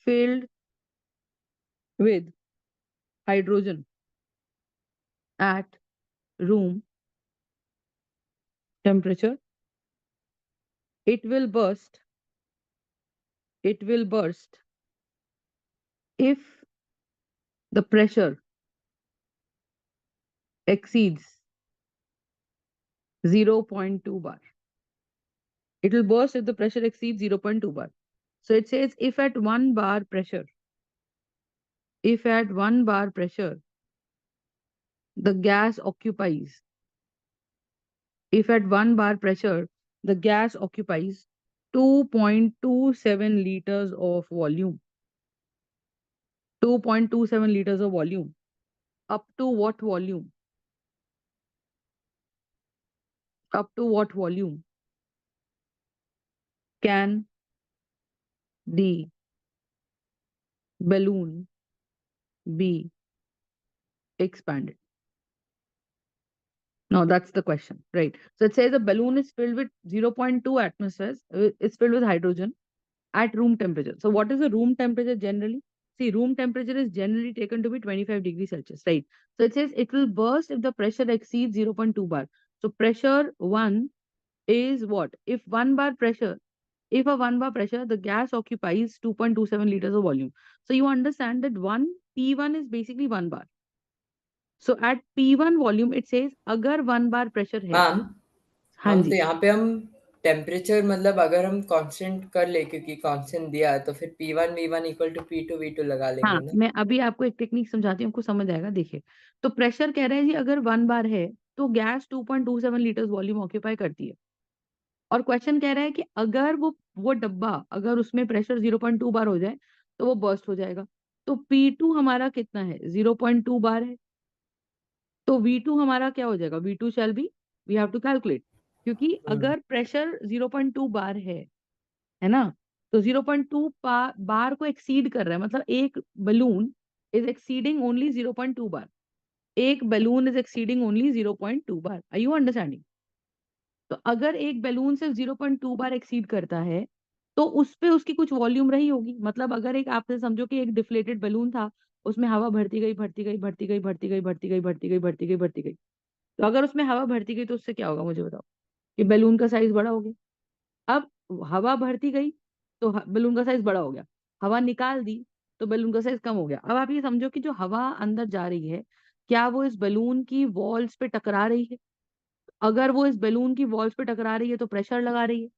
filled with hydrogen at room temperature, it will burst if the pressure exceeds 0.2 bar. It will burst if the pressure exceeds 0.2 bar. So it says if at 1 bar pressure, the gas occupies, if at 1 bar pressure, the gas occupies 2.27 liters of volume. 2.27 liters of volume. Up to what volume? Up to what volume can the balloon be expanded? No, that's the question, right? So it says a balloon is filled with 0.2 atmospheres, it's filled with hydrogen at room temperature. So what is the room temperature generally? See, room temperature is generally taken to be 25 degrees Celsius, right? So it says it will burst if the pressure exceeds 0.2 bar. So pressure 1 is what? If a 1 bar pressure, the gas occupies 2.27 liters of volume. So you understand that P1 is basically 1 bar. So at P1 volume, it says अगर 1 bar pressure है. Ma'am हाँ तो जी. यहाँ पे हम temperature मतलब अगर हम कांस्टेंट कर ले क्योंकि कांस्टेंट दिया है तो फिर P1 equal to P2 V2 लगा लेंगे हाँ, ना। मैं अभी आपको एक टेक्निक समझाती हूँ, आपको समझ आएगा, देखिए। तो प्रेशर कह रहा है जी अगर 1 बार है, तो गैस 2.27 लीटर्स वॉल्यूम ऑक्यूपाई करती है। और क्वेश्चन कह रहा है कि अगर वो डब्बा, अगर उसमें प्रेशर 0.2 बार हो जाए, तो वो बर्स्ट हो जाएगा। तो P2 हमारा कितना है? 0.2 बार है। तो V2 हमारा क्या हो जाएगा? V2 shall be, we have to calculate, क्योंकि अगर प्रेशर 0.2 बार है ना? तो 0.2 बार को एक्सीड कर रहा है, मतलब एक balloon is exceeding only 0.2 bar. एक balloon is exceeding only 0.2 bar. Are you understanding? तो अगर एक बैलून सिर्फ 0.2 बार एक्सीड करता है, तो उस पे उसकी कुछ वॉल्यूम रही होगी। मतलब अगर एक, आपसे समझो कि एक डिफ्लेटेड बैलून था, उसमें हवा भरती गई, भरती गई, भरती गई, भरती गई, भरती गई, भरती गई, भरती गई, भरती गई। तो अगर उसमें हवा भरती गई, तो उससे क्या होगा मुझे बताओ? कि बैलून का साइज बड़ा हो गया। अब हवा भरती गई, तो बैलून का साइज बड़ा हो गया। हवा निकाल दी, तो बैलून का साइज कम हो गया। अब आप ये समझो कि जो हवा अंदर जा रही है, क्या वो इस बैलून की वॉल्स पे टकरा रही है? अगर वो इस बैलून की वॉल्स पे टकरा रही है, तो प्रेशर लगा रही है।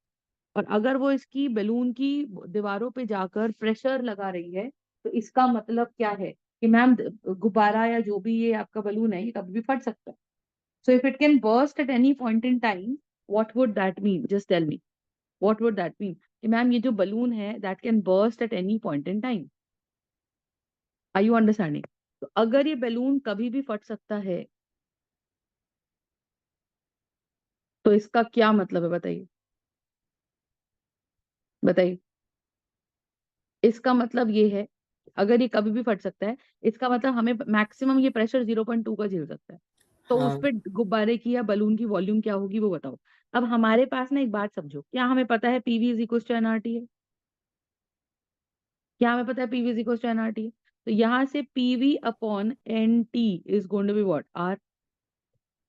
और अगर वो इसकी बैलून की दीवारों पे जाकर प्रेशर लगा रही है, तो इसका मतलब क्या है? कि मैम गुब्बारा या जो भी ये आपका बलून है, ये कभी भी फट सकता है। So if it can burst at any point in time, what would that mean? Just tell me, what would that mean? कि मैम ये जो बलून है, that can burst at any point in time. Are you understanding? तो अगर ये balloon कभी भी फट सकता है, तो इसका क्या मतलब है? बताइए, बताइए। इसका मतलब ये है, अगर ये कभी भी फट सकता है, इसका मतलब हमें मैक्सिमम ये प्रेशर 0.2 का झेल सकता है। तो उस हाँ पे गुब्बारे की या बलून की वॉल्यूम क्या होगी, वो बताओ। अब हमारे पास ना एक बात समझो, क्या हमें पता है PV is equal to NRT है? क्या हमें पता है PV is equal to NRT है? तो यहाँ से PV upon N T is going to be what? R.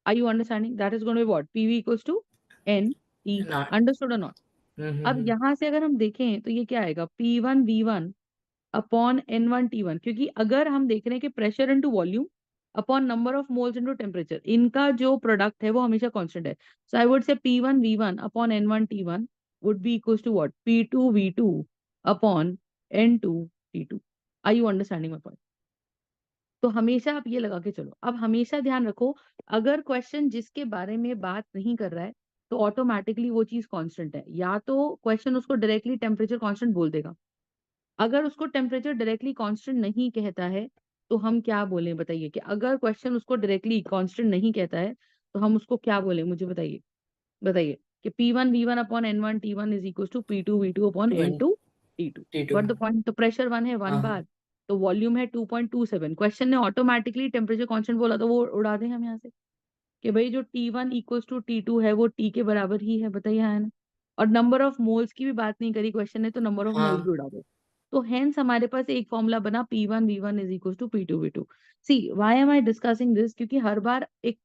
Are you understanding? That is going to be what? PV equals to N T. ना अंडरस्टूड और नॉट? अब hmm. यहाँ से अगर हम देखें, तो ये क्या आएगा? P1V1 अपॉन N1T1, क्योंकि अगर हम देख रहे हैं कि pressure into volume upon number of moles into temperature, इनका जो प्रोडक्ट है वो हमेशा कांस्टेंट है। सो आई would say P1V1 upon N1T1 would be equal to what? P2V2 upon N2T2। Are you understanding my point? तो हमेशा आप ये लगा के चलो। अब हमेशा ध्यान रखो, अगर क्वेश्चन जिसके बारे में बात नहीं कर रहा है, तो ऑटोमेटिकली वो चीज कांस्टेंट है। या तो क्वेश्चन उसको डायरेक्टली टेम्परेचर कांस्टेंट बोल देगा। अगर उसको टेम्परेचर डायरेक्टली कांस्टेंट नहीं कहता है, तो हम क्या बोलें? बताइए। कि अगर क्वेश्चन उसको डायरेक्टली कांस्टेंट नहीं कहता है, तो हम उसको क्या बोलें? मुझे बताइए, बताइए। कि P1V1 upon N1T1 is equal to P2V2 upon N2T2। 22 but the point, तो प्रेशर 1 है, 1 हाँ हाँ बार, तो वॉल्यूम है 2.27। क्वेश्चन ने ऑटोमेटिकली टेम्परेचर कांस्टेंट बोला, तो वो उड़ा दें हम यहाँ से। कि भाई जो T1 इक्वल्स टू T2 है, वो T के बराबर ही है। बताइए, हाँ है ना? और नंबर ऑफ मोल्स की भी बात नहीं करी क्वेश्चन ने, तो नंबर ऑफ मोल्स भी हाँ उड़ा दो। तो हेंस हमारे पास एक फॉर्मूला बना P1V1 is equal to P2V2। See why am I discussing this, क्योंकि हर बार एक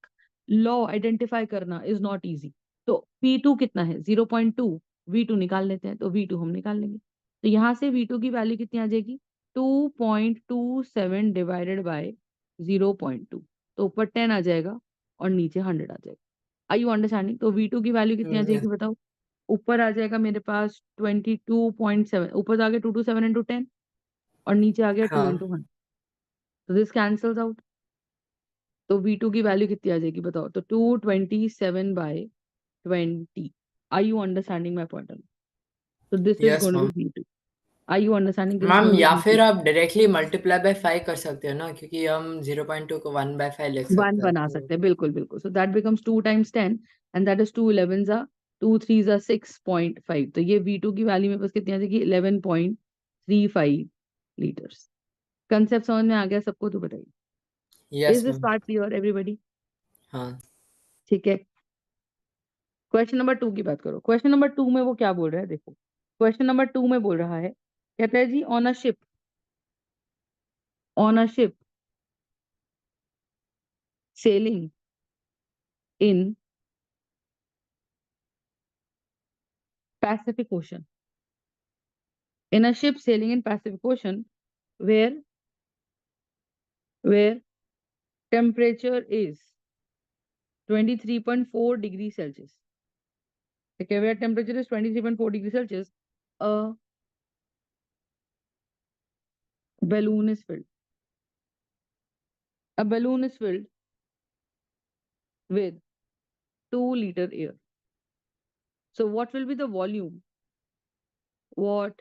लॉ आइडेंटिफाई करना इज नॉट इजी। तो P2 कितना है 0.2, V2 निकाल लेते हैं, तो V2 हम निकाल लेंगे। तो यहाँ से V2 की वैल्यू कितनी आ जाएगी 2.27 डिवाइडेड बाय 0.2, तो ऊपर 10 आ जाएगा और नीचे 100 आ जाएगा। Are you understanding? तो V2 की वैल्यू कितनी आ yes, जाएगी बताओ। ऊपर आ जाएगा मेरे पास 22.7, ऊपर आ गया 227 इंटू 10 और नीचे आ गया 2 हाँ, इंटू 100। तो दिस कैंसल्स आउट। तो V2 की वैल्यू कितनी आ जाएगी बताओ। तो 227 by 20। Are you understanding my point? तो this is yes going to ma'am. B V2। Are you understanding? This is ma'am going to या बी फिर V2। आप डायरेक्टली मल्टीप्लाई बाय 5 कर सकते हो ना, क्योंकि हम 0.2 को 1/5 लिख वन सकते हैं बना तो। सकते हैं, बिल्कुल बिल्कुल। So that becomes 2 times 10 and that is 2 11 जा 2 3 जा 6.5। तो ये V2 की वैल्यू मेरे पास कितनी आ जाएगी 11.35 लीटर्स। कंसेप्ट समझ में आ गया सबको? तो बताइए, is yes this ma'am. Part clear everybody? हाँ, ठीक है। क्वेश्चन नंबर 2 की बात करो। क्वेश्चन नंबर 2 में वो क्या बोल रहा है देखो। क्वेश्चन नंबर 2 में बोल रहा है, कहता है जी on a ship sailing in Pacific ocean, in a ship sailing in Pacific Ocean where temperature is 23.4 degrees Celsius. Okay, where temperature is 23.4 degrees Celsius, a balloon is filled. A balloon is filled with 2 liter air. So what will be the volume? What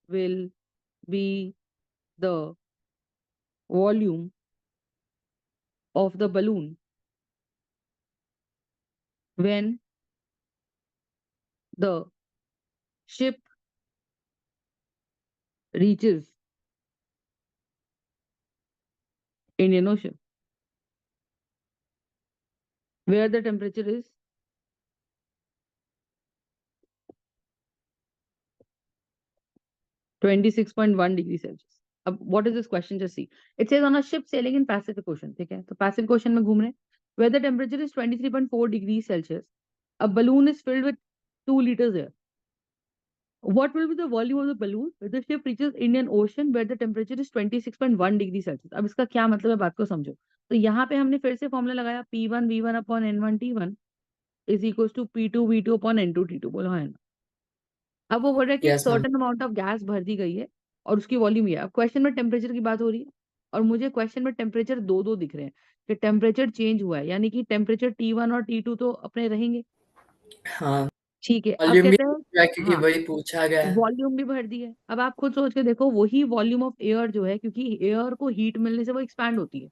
will be the volume of the balloon when the ship reaches Indian Ocean, where the temperature is 26.1 degree Celsius. अब what is this question, just see. It says on a ship sailing in Pacific ocean, ठीक है, तो Pacific ocean में घूम रहे हैं, where the temperature is 23.4 degree Celsius, a balloon is filled with 2 liters air. What will be the volume of the balloon when the ship reaches Indian Ocean where the temperature is 26.1 degree Celsius? अब इसका क्या मतलब है, बात को समझो। तो यहाँ पे हमने फिर से फॉर्मूला लगाया P1V1 upon N1T1 is equal to P2V2 upon N2T2। बोलो हाँ। अब वो बोल रहा है कि एक yes ma'am. Certain amount of gas भर दी गई है और उसकी वॉल्यूम ये है। अब क्वेश्चन में टेम्परेचर की बात हो रही है और मुझे क्वेश्चन में टेम्परेचर दो दो दिख रहे हैं कि टेम्परेचर चेंज हुआ है, यानी कि टेम्परेचर T1 और T2 तो अपने रहेंगे। हाँ, ठीक है, अब वॉल्यूम भी कहते हैं पूछ रहा है क्योंकि हाँ वही पूछा गया है। वॉल्यूम भी भर दी है। अब आप खुद सोच के देखो, वही वॉल्यूम ऑफ एयर जो है, क्योंकि एयर को हीट मिलने से वो एक्सपैंड होती है,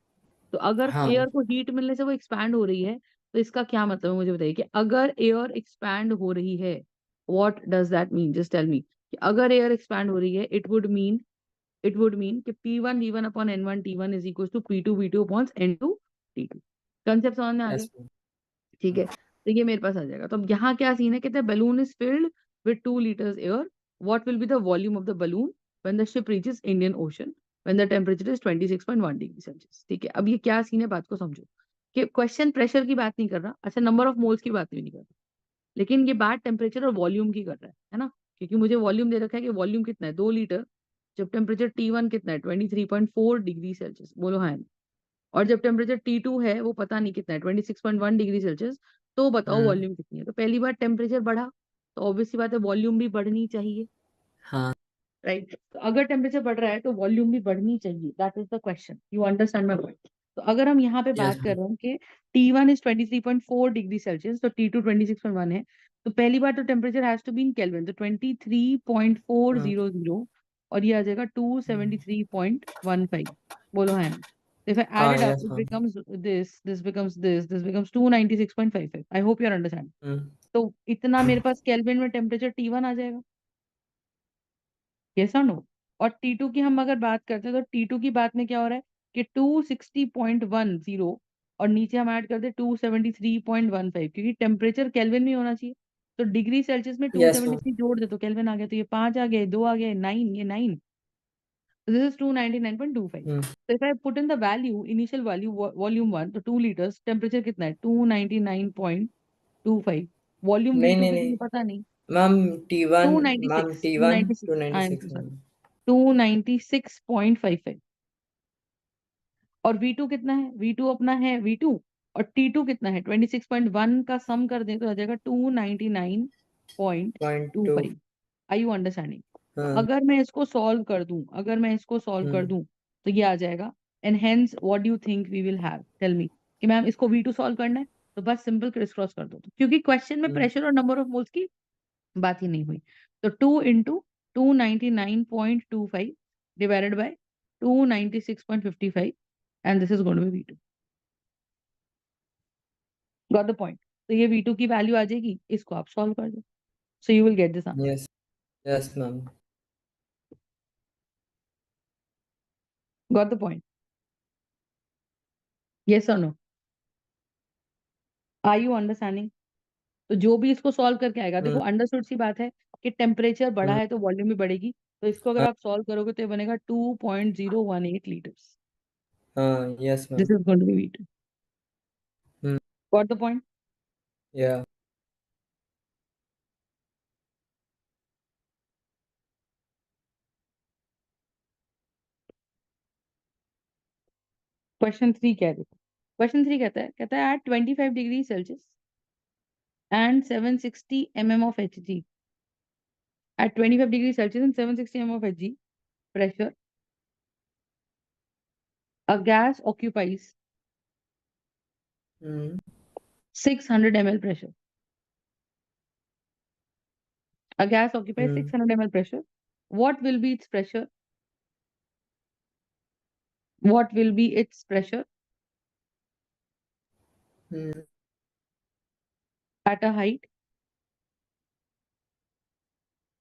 तो अगर हाँ, एयर को हीट मिलने से वो एक्सपैंड हो रही है, तो इसका क्या मतलब है मुझे बताइए। कि अगर एयर एक्सपैंड हो रही है, what does that mean, just tell me. कि अगर एयर एक्सपैंड हो रही है, इट वुड मीन कि P1V1 upon N1T1 is equal to P2V2 upon N2T2। Concept समझ में आ गया? Yes ma'am. ठीक है, तो ये मेरे पास आ जाएगा। तो अब यहाँ क्या सीन है, कहते हैं balloon is filled with 2 liters air. What will be the volume of the balloon when the ship reaches Indian Ocean when the temperature is 26.1 degree Celsius? ठीक है, अब ये क्या सीन है, बात को समझो। कि क्वेश्चन प्रेशर की बात नहीं कर रहा, अच्छा नंबर ऑफ मोल्स की बात भी नहीं कर रहा, लेकिन ये बात टेम्परेचर और वॉल्यूम की कर रहा है ना। क्योंकि मुझे वॉल्यूम दे रखा है कि वॉल्यूम कितना है 2 लीटर, जब टेम्परेचर T1 कितना है 23.4 डिग्री सेल्सियस। बोलो हाँ। और जब टेम्परेचर T2 है वो पता नहीं कितना है 26.1 डिग्री सेल्सियस, तो बताओ हुँ, वॉल्यूम कितनी है। तो पहली बार टेम्परेचर बढ़ा, तो ऑब्वियस सी बात है वॉल्यूम भी बढ़नी चाहिए, हाँ, राइट। तो अगर टेम्परेचर बढ़ रहा है तो वॉल्यूम भी बढ़नी चाहिए, that is the question, you understand my point. तो अगर हम यहाँ पे यस बात कर मैम। रहे हैं कि T1 इज 23.4 डिग्री सेल्सियस, तो T2 26.1 है, तो पहली बार तो temperature has to be in kelvin, तो 23.400 हुँ, और ये आ जाएगा हुँ। 273.15। बोलो है ना? If I add हाँ, it up, yes it ma'am. becomes this becomes this becomes 296.55। I hope you understand। हुँ, तो इतना मेरे पास केल्विन में टेम्परेचर T1 आ जाएगा, यस और नो। और T2 की हम अगर बात करते हैं, तो T2 की बात में क्या हो रहा है कि 260.10 और नीचे हम ऐड करते हैं 273.15, क्योंकि टेम्परेचर केल्विन में होना चाहिए। तो डिग्री सेल्सियस में यस मैम। 273 जोड़ दे तो केल्विन आ गया, तो ये 5 आ गया, 2 आ गया, 9, ये 9। This is 299.25. Hmm So if I put in the value, initial value, volume 1, तो 2 liters, temperature कितना है? 299.25. Volume नहीं V2 नहीं कितनी नहीं पता नहीं. Ma'am T1 ma'am 296, T1 296. I am 296 so sorry. Ma'am 296.55. और V2 कितना है? V2 अपना है V2, और T2 कितना है? 26.1 का सम कर दें तो आ जाएगा point two 299.25. Are you understanding? तो हाँ अगर मैं इसको सॉल्व कर दूं, हम्म तो ये आ जाएगा. And hence what do you think we will have? Tell me कि मैम इसको V2 सॉल्व करना है, तो बस सिंपल क्रिस क्रॉस कर दो. तो क्योंकि क्वेश्चन में हम्म प्रेशर और नंबर ऑफ मोल्स की बात ही नहीं हुई, तो 2 into 299.25 divided by 296.55, and this is going to be V2. Got the point? तो ये V2 की वैल्यू आ जाएगी, इसको आप सॉल्व कर दो, so you will get this answer. Yes yes ma'am got the point? Yes और नो? Are you understanding? तो जो भी इसको सॉल्व करके आएगा, देखो हम्म अंडरस्टूड सी बात है कि टेम्परेचर बढ़ा हम्म है तो वॉल्यूम भी बढ़ेगी. तो इसको अगर हाँ आप सॉल्व करोगे तो ये बनेगा 2.018 लीटर्स. हाँ yes this ma'am is going to be V2. Hmm got the point? या क्वेश्चन 3 कह देखो. क्वेश्चन 3 कहता है at 25 degree Celsius and 760 mm of Hg. At 25 degrees Celsius and 760 mm of Hg pressure, a gas occupies hmm 600 ml pressure. A gas occupies hmm 600 ml pressure. What will be its pressure? What will be its pressure hmm at a height?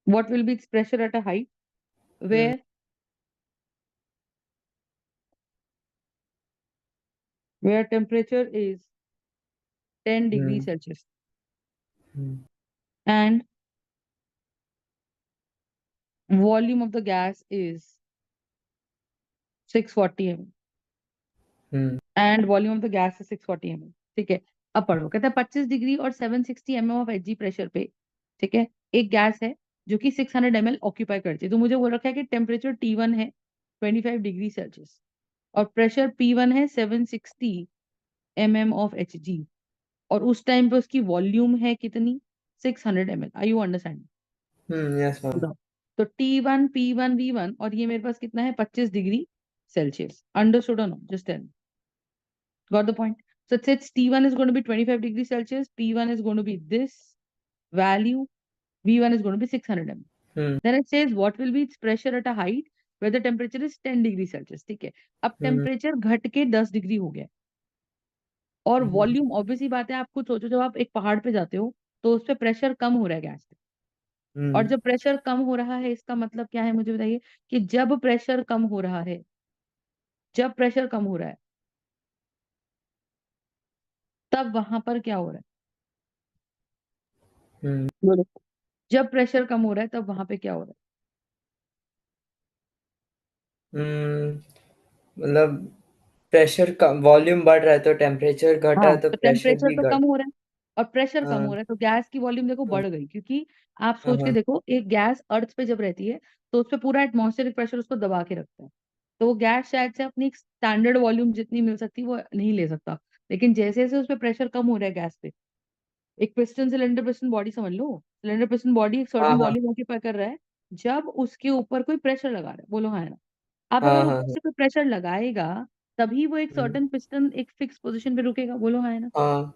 What will be its pressure at a height hmm where temperature is 10 degrees hmm Celsius hmm and volume of the gas is 640 ml. Hmm and volume of the gas है 640 ml. ठीक है. अब पढ़ो. कहता है 25 degree और 760 mm of Hg pressure पे, ठीक है, एक गैस है जो कि 600 ml ऑक्यूपाई करती है. तो मुझे बोल रखा है कि टेम्परेचर T1 है 25 डिग्री सेल्सियस और प्रेशर P1 है 760 mm ऑफ Hg, और उस टाइम पे उसकी वॉल्यूम है कितनी? 600 ml. I you understand? Yes ma'am बताओ. तो T1 P1 V1, और ये मेरे पास कितना है? 25 डिग्री सेल्सियस. अंडरस्टूड और no? Just tell. Got the point? So it says T1 is going to be 25 degrees Celsius, P1 is going to be this value, V1 is going to be 600 ml. Hmm Then it says what will be its pressure at a height where the temperature is 10 degree Celsius. ठीक है. अब हम्म temperature घट के 10 degree हो गया, और हम्म volume, obvious सी बात है, आप खुद सोचो, जब आप एक पहाड़ पे जाते हो तो उस पे प्रेशर कम हो रहा है गैस पे, और हम्म जब प्रेशर कम हो रहा है इसका मतलब क्या है मुझे बताइए? कि जब प्रेशर कम हो रहा है, जब प्रेशर कम हो रहा है, तब वहां पर क्या हो रहा है? हम्म बोलो. जब प्रेशर कम हो रहा है तब वहां पे क्या हो रहा हम्म, मतलब प्रेशर का वॉल्यूम बढ़ रहा है तो टेम्परेचर है? घट रहा हाँ, है तो तो प्रेशर टेम्परेचर भी तो घट कम हो रहा है और प्रेशर कम हो हाँ रहा है, तो गैस की वॉल्यूम देखो हाँ बढ़ गई, क्योंकि आप हाँ सोच के हाँ देखो, एक गैस अर्थ पे जब रहती है तो उस पे पूरा एटमॉस्फेरिक प्रेशर उसको दबा के रखता है. तो वो गैस शायद से अपनी स्टैंडर्ड वॉल्यूम जितनी मिल सकती है वो नहीं ले सकता. लेकिन जैसे जैसे उस पे प्रेशर कम हो रहा है गैस पे, एक पिस्टन, सिलेंडर पिस्टन बॉडी समझ लो, सिलेंडर पिस्टन बॉडी एक हाँ सर्टेन हाँ वॉल्यूम ऑक्यूपाई कर रहा है, जब उसके ऊपर कोई प्रेशर लगा रहा है. बोलो हाँ या ना? अब अगर हाँ वो हाँ ऊपर हाँ से कोई प्रेशर लगाएगा, तभी वो एक हम्म, सर्टेन पिस्टन एक फिक्स पोजीशन पे रुकेगा. बोलो हाँ या ना? हाँ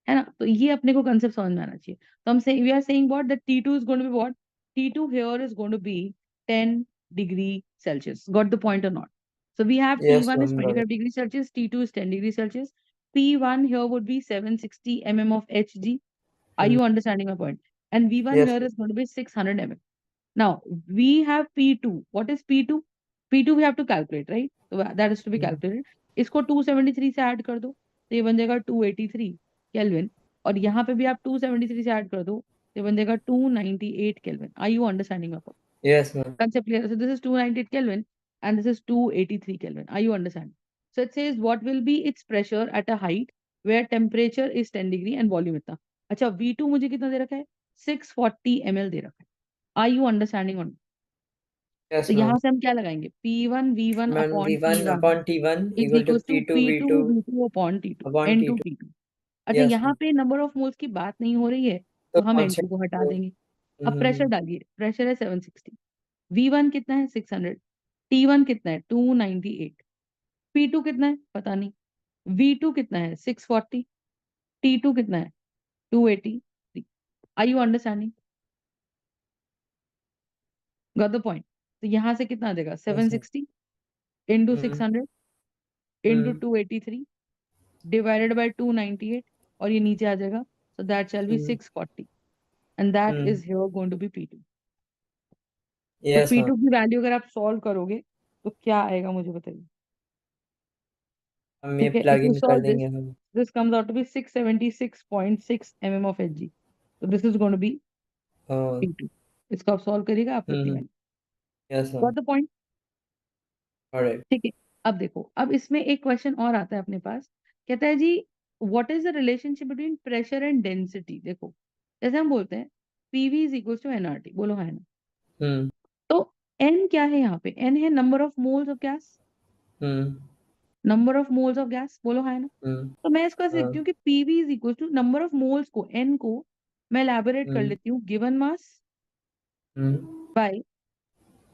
है ना? तो ये अपने को कंसेप्ट समझ में आना चाहिए. तो हम से we are saying what, that T2 is going to be what? T2 here is going to be 10 degree Celsius. Got the point or not? So we have yes T1 is ma'am got 25 degrees Celsius, T2 is 10 degrees Celsius. P1 here would be 760 mm of Hg. Are hmm you understanding my point? And V1 yes here is going to be 600 mm. Now we have P2. What is P2? P2 we have to calculate, right? So that is to be calculated. इसको 273 से add कर दो तो ये बन जाएगा 283 kelvin, और यहाँ पे भी आप 273 से ऐड कर दो तो ये बन जाएगा 298 kelvin. Are you understanding my yes ma'am concept clear? So this is 298 Kelvin, and this is 283 Kelvin. Are you understanding? So it says what will be its pressure at a height where temperature is 10 degree and volume इतना. अच्छा V2 मुझे कितना दे रखा है? 640 ml दे रखा है. Are you understanding on? Yes, तो यहाँ ma'am. से हम क्या लगाएंगे? P1 V1 Ma'am, upon V1 T1 upon T1 is equal to equals to P2 P2 V2 V2 upon T2 upon N2 T2. P2. अच्छा Yes, यहाँ ma'am. पे number of moles की बात नहीं हो रही है तो तो हम N2 constant को हटा देंगे. अब प्रेशर हम्म डालिए. प्रेशर है 760. V1 कितना है? 600. T1 कितना है? 298. P2 कितना है? पता नहीं. V2 कितना है? 640. T2 कितना है? 283. Are you understanding? Got the point? तो यहाँ से कितना आ जाएगा? yes, ma'am. 760 into hmm 600 into hmm 283 divided by 298 और ये नीचे आ जाएगा. So that shall be hmm 640 and that hmm is here going to be P2. तो yes, ma'am. P2 की वैल्यू अगर आप सॉल्व करोगे तो क्या आएगा मुझे बताइए. हम ये ठीक है. प्लग If you इन कर solve देंगे हम. this comes out to be 676.6 mm of Hg. So this is going to be oh, P2. इसको आप सॉल्व करिएगा आपको इतनी हम्म value. yes, Got ma'am. the point? Alright. ठीक है. अब देखो अब इसमें एक क्वेश्चन और आता है अपने पास. कहता है जी what is the relationship between pressure and density. देखो जैसे हम बोलते हैं PV is equal to NRT. बोलो है ना. हम्म तो एन क्या है यहाँ पे? एन है number of moles of gas. Hmm number of moles of gas. बोलो है ना. हम्म तो मैं इसको ऐसे लिखती हाँ हूँ कि PV is equal to number of moles को एन को मैं एलैबोरेट कर हम्म लेती हूँ given mass hmm by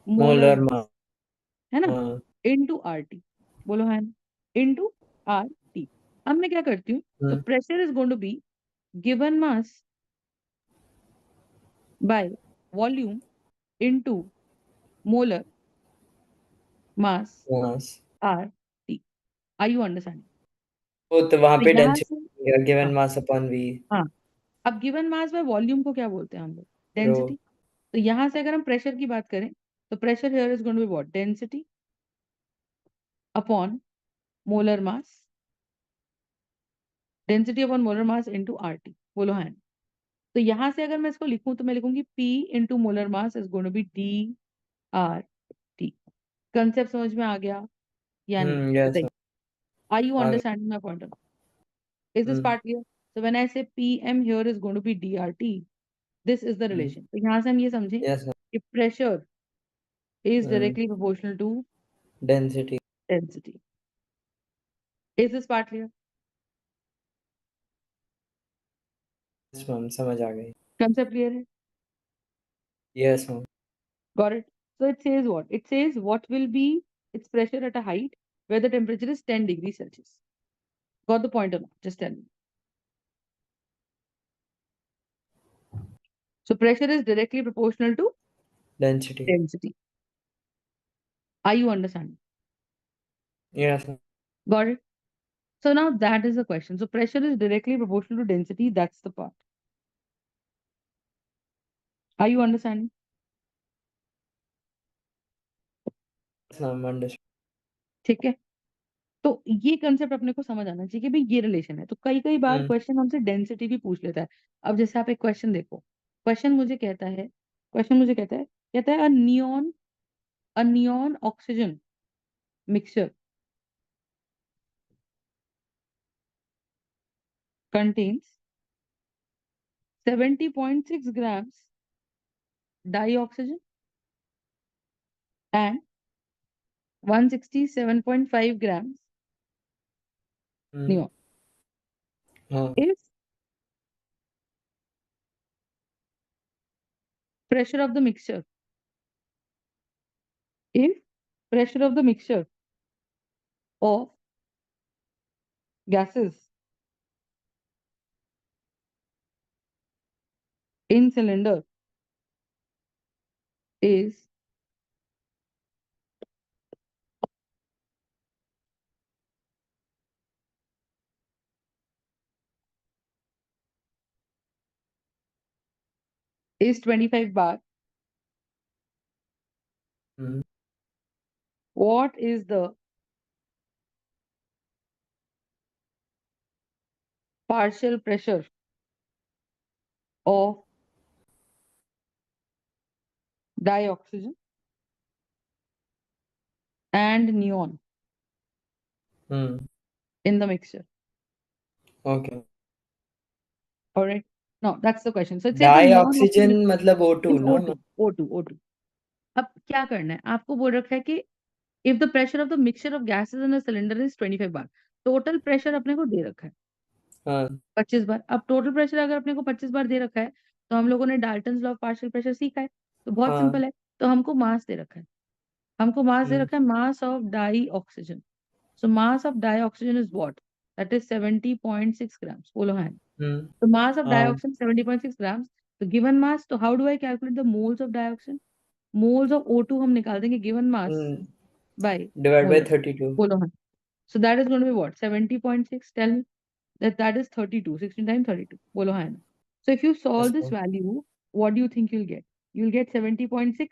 molar molar mass. मा है ना. हाँ इनटू आरटी. बोलो है ना. Into RT. अब मैं क्या करती हूँ. तो hmm pressure is going to be given mass by volume into molar mass mass. R T. Are you understanding? वो तो वहां तो पे यहाँ से डेंसिटी गिवन हाँ मास अपॉन वी. हाँ. अब गिवन मास बाय वॉल्यूम को क्या बोलते हैं हम लोग? रो. डेंसिटी. तो यहाँ से अगर हम प्रेशर की बात करें तो pressure here is going to be what? Density upon molar mass. Density upon molar mass into RT. बोलो है. तो यहाँ से अगर मैं इसको लिखूं तो मैं लिखूंगी P into molar mass is going to be D R T. Concept समझ में आ गया या नहीं यस. बताइए. आर यू आ गया. Understanding my point? Is this hmm part clear? So when I say PM here is going to be DRT, this is the hmm relation. तो यहाँ से हम ये समझें यस. कि pressure is hmm directly proportional to density. density. Is this part clear? Yes ma'am, समझ आ गई. Concept clear है? Yes ma'am. Got it? So it says what? It says what will be its pressure at a height where the temperature is 10 degrees Celsius. Got the point or not? Just tell me. So pressure is directly proportional to density. density. Are you understanding? Yes. Got it? So now that is the question. So pressure is directly proportional to density. That's the part. Are you understanding? Yes ma'am, understood. ठीक है. तो ये concept अपने को समझ आना चाहिए कि भाई ये रिलेशन है. तो कई कई बार हम्म क्वेश्चन हमसे डेंसिटी भी पूछ लेता है. अब जैसे आप एक क्वेश्चन देखो. क्वेश्चन मुझे कहता है a neon oxygen mixture contains 70.6 grams dioxygen and 167.5 grams hmm neon. हाँ. If pressure of the mixture, if pressure of the mixture of gases in cylinder is 25 bar, hmm what is the partial pressure of dioxygen and neon in the mixture. Okay. All right. No, that's the question. So it says the di neon oxygen oxygen मतलब O2 is ना? O2. O2. O2. अब क्या करना है, आपको बोल रखा है कि if the pressure of the mixture of gases in a cylinder is 25 bar, total pressure अपने को दे रखा है हाँ 25 बार। अब टोटल प्रेशर अगर अपने को 25 बार दे रखा है, तो हम लोगों ने Dalton's law of partial pressure सीखा है, तो बहुत हाँ सिंपल है। तो हमको मास दे रखा है, हमको मास दे हम्म रखा है, mass of dioxygen. So mass of dioxygen is what? That is 70.6 grams. बोलो हाँ। हम्म तो मास ऑफ हाँ dioxin 70.6 grams. तो गिवन मास, तो how do I calculate the moles of dioxin? Moles of O2 हम निकाल देंगे given mass by divide by mole. 32. बोलो हाँ। So that is going to be what? 70.6. Tell me. That is 32. 16 times 32. Bolo hai na. So if you solve this अच्छा value, what do you think you'll get? You'll get 70.6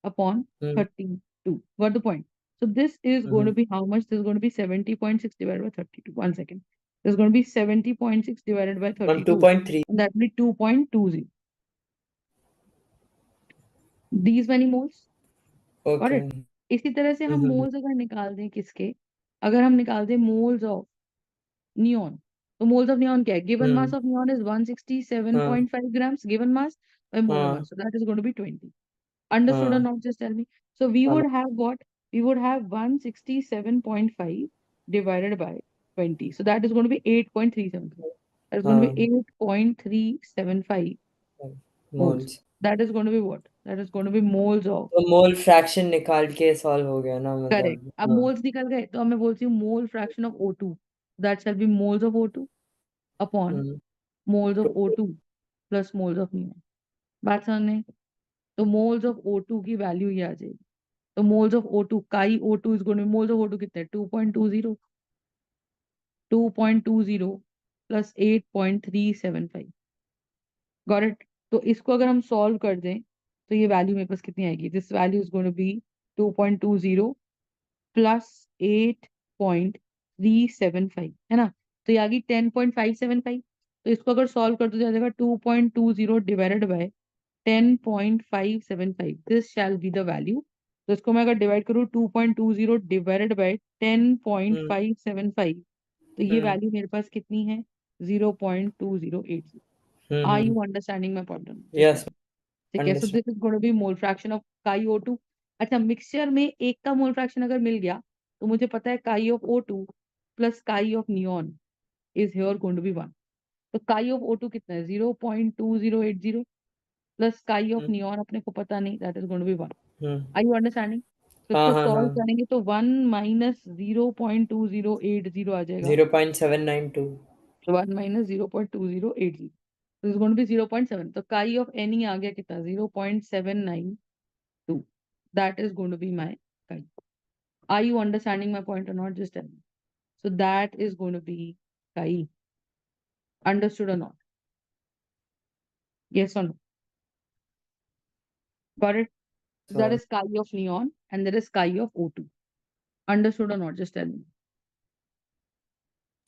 upon hmm 32. Got the point? So this is going to hmm be how much? This is going to be 70.6 divided by 32. 1 second. This is going to be 70.6 divided by 32. 2.3. And that will be 2.20. These many moles. Got okay it? इसी तरह से हम moles अगर निकाल दें किसके, अगर हम निकाल दें मोल्स ऑफ नियॉन, तो मोल्स ऑफ नियॉन क्या है? Given mass hmm of neon is हाँ 167.5 grams given mass by molar हाँ mass, so that is going to be 20. Understood or हाँ not? Just tell me. So we हाँ would have what? We would have 167.5 divided by 20, so that is going to be 8.375. That is going to be हाँ 8.375 moles. Moles. That is going to be what? That is going to be moles of. तो mole fraction निकाल के solve हो गया ना, correct. मतलब अब हाँ. मोल्स निकल गए, तो अब मैं बोलती हूँ मोल fraction of O2, that shall B moles of O2 upon hmm moles of O2 plus moles of neon. बात समझ में? तो मोल्स ऑफ O2 की वैल्यू ये आ जाएगी। तो moles of O2, chi O2 is going to be, moles of O2 कितने? 2.20, 2.20 plus 8.375। Got it? तो इसको अगर हम सॉल्व कर दें, तो ये वैल्यू मेरे पास कितनी आएगी? This value is going to be 2.20 plus 8.375, है ना? तो ये आ गई 10.575। तो इसको अगर सॉल्व कर दो, तो आ जाएगा 2.20 divided by 10.575, this shall B the value. तो इसको मैं अगर डिवाइड करूँ 2.20 डिवाइडेड बाय हम्म 10.575, तो ये हम्म वैल्यू मेरे पास कितनी है? 0.2080। Are hmm. You understanding my point? Just yes. ठीक है। So understood. This is going to be mole fraction of chi O2। अच्छा, मिक्सचर में एक का मोल फ्रैक्शन अगर मिल गया, तो मुझे पता है chi of O2 plus chi of neon is here going to be 1। तो काई ऑफ O2 कितना है? 0.2080 plus chi of hmm neon अपने को पता नहीं, that is going to be 1। Hmm. Are you understanding? तो हाँ इसको हाँ हाँ. सॉल्व करेंगे तो 1 माइनस 0.2080 आ जाएगा। 0.792. 1 माइनस 0.2080, तो इज गोइंग टू बी 0.7। तो काई ऑफ एनी आ गया कितना? 0.792। That is going to be my chi. Are you understanding my point or not? Just tell me. So that is going to be chi. Understood or not? Yes or no? Got it? So that हाँ. is chi of neon and there is chi of O2. Understood or not? Just tell me.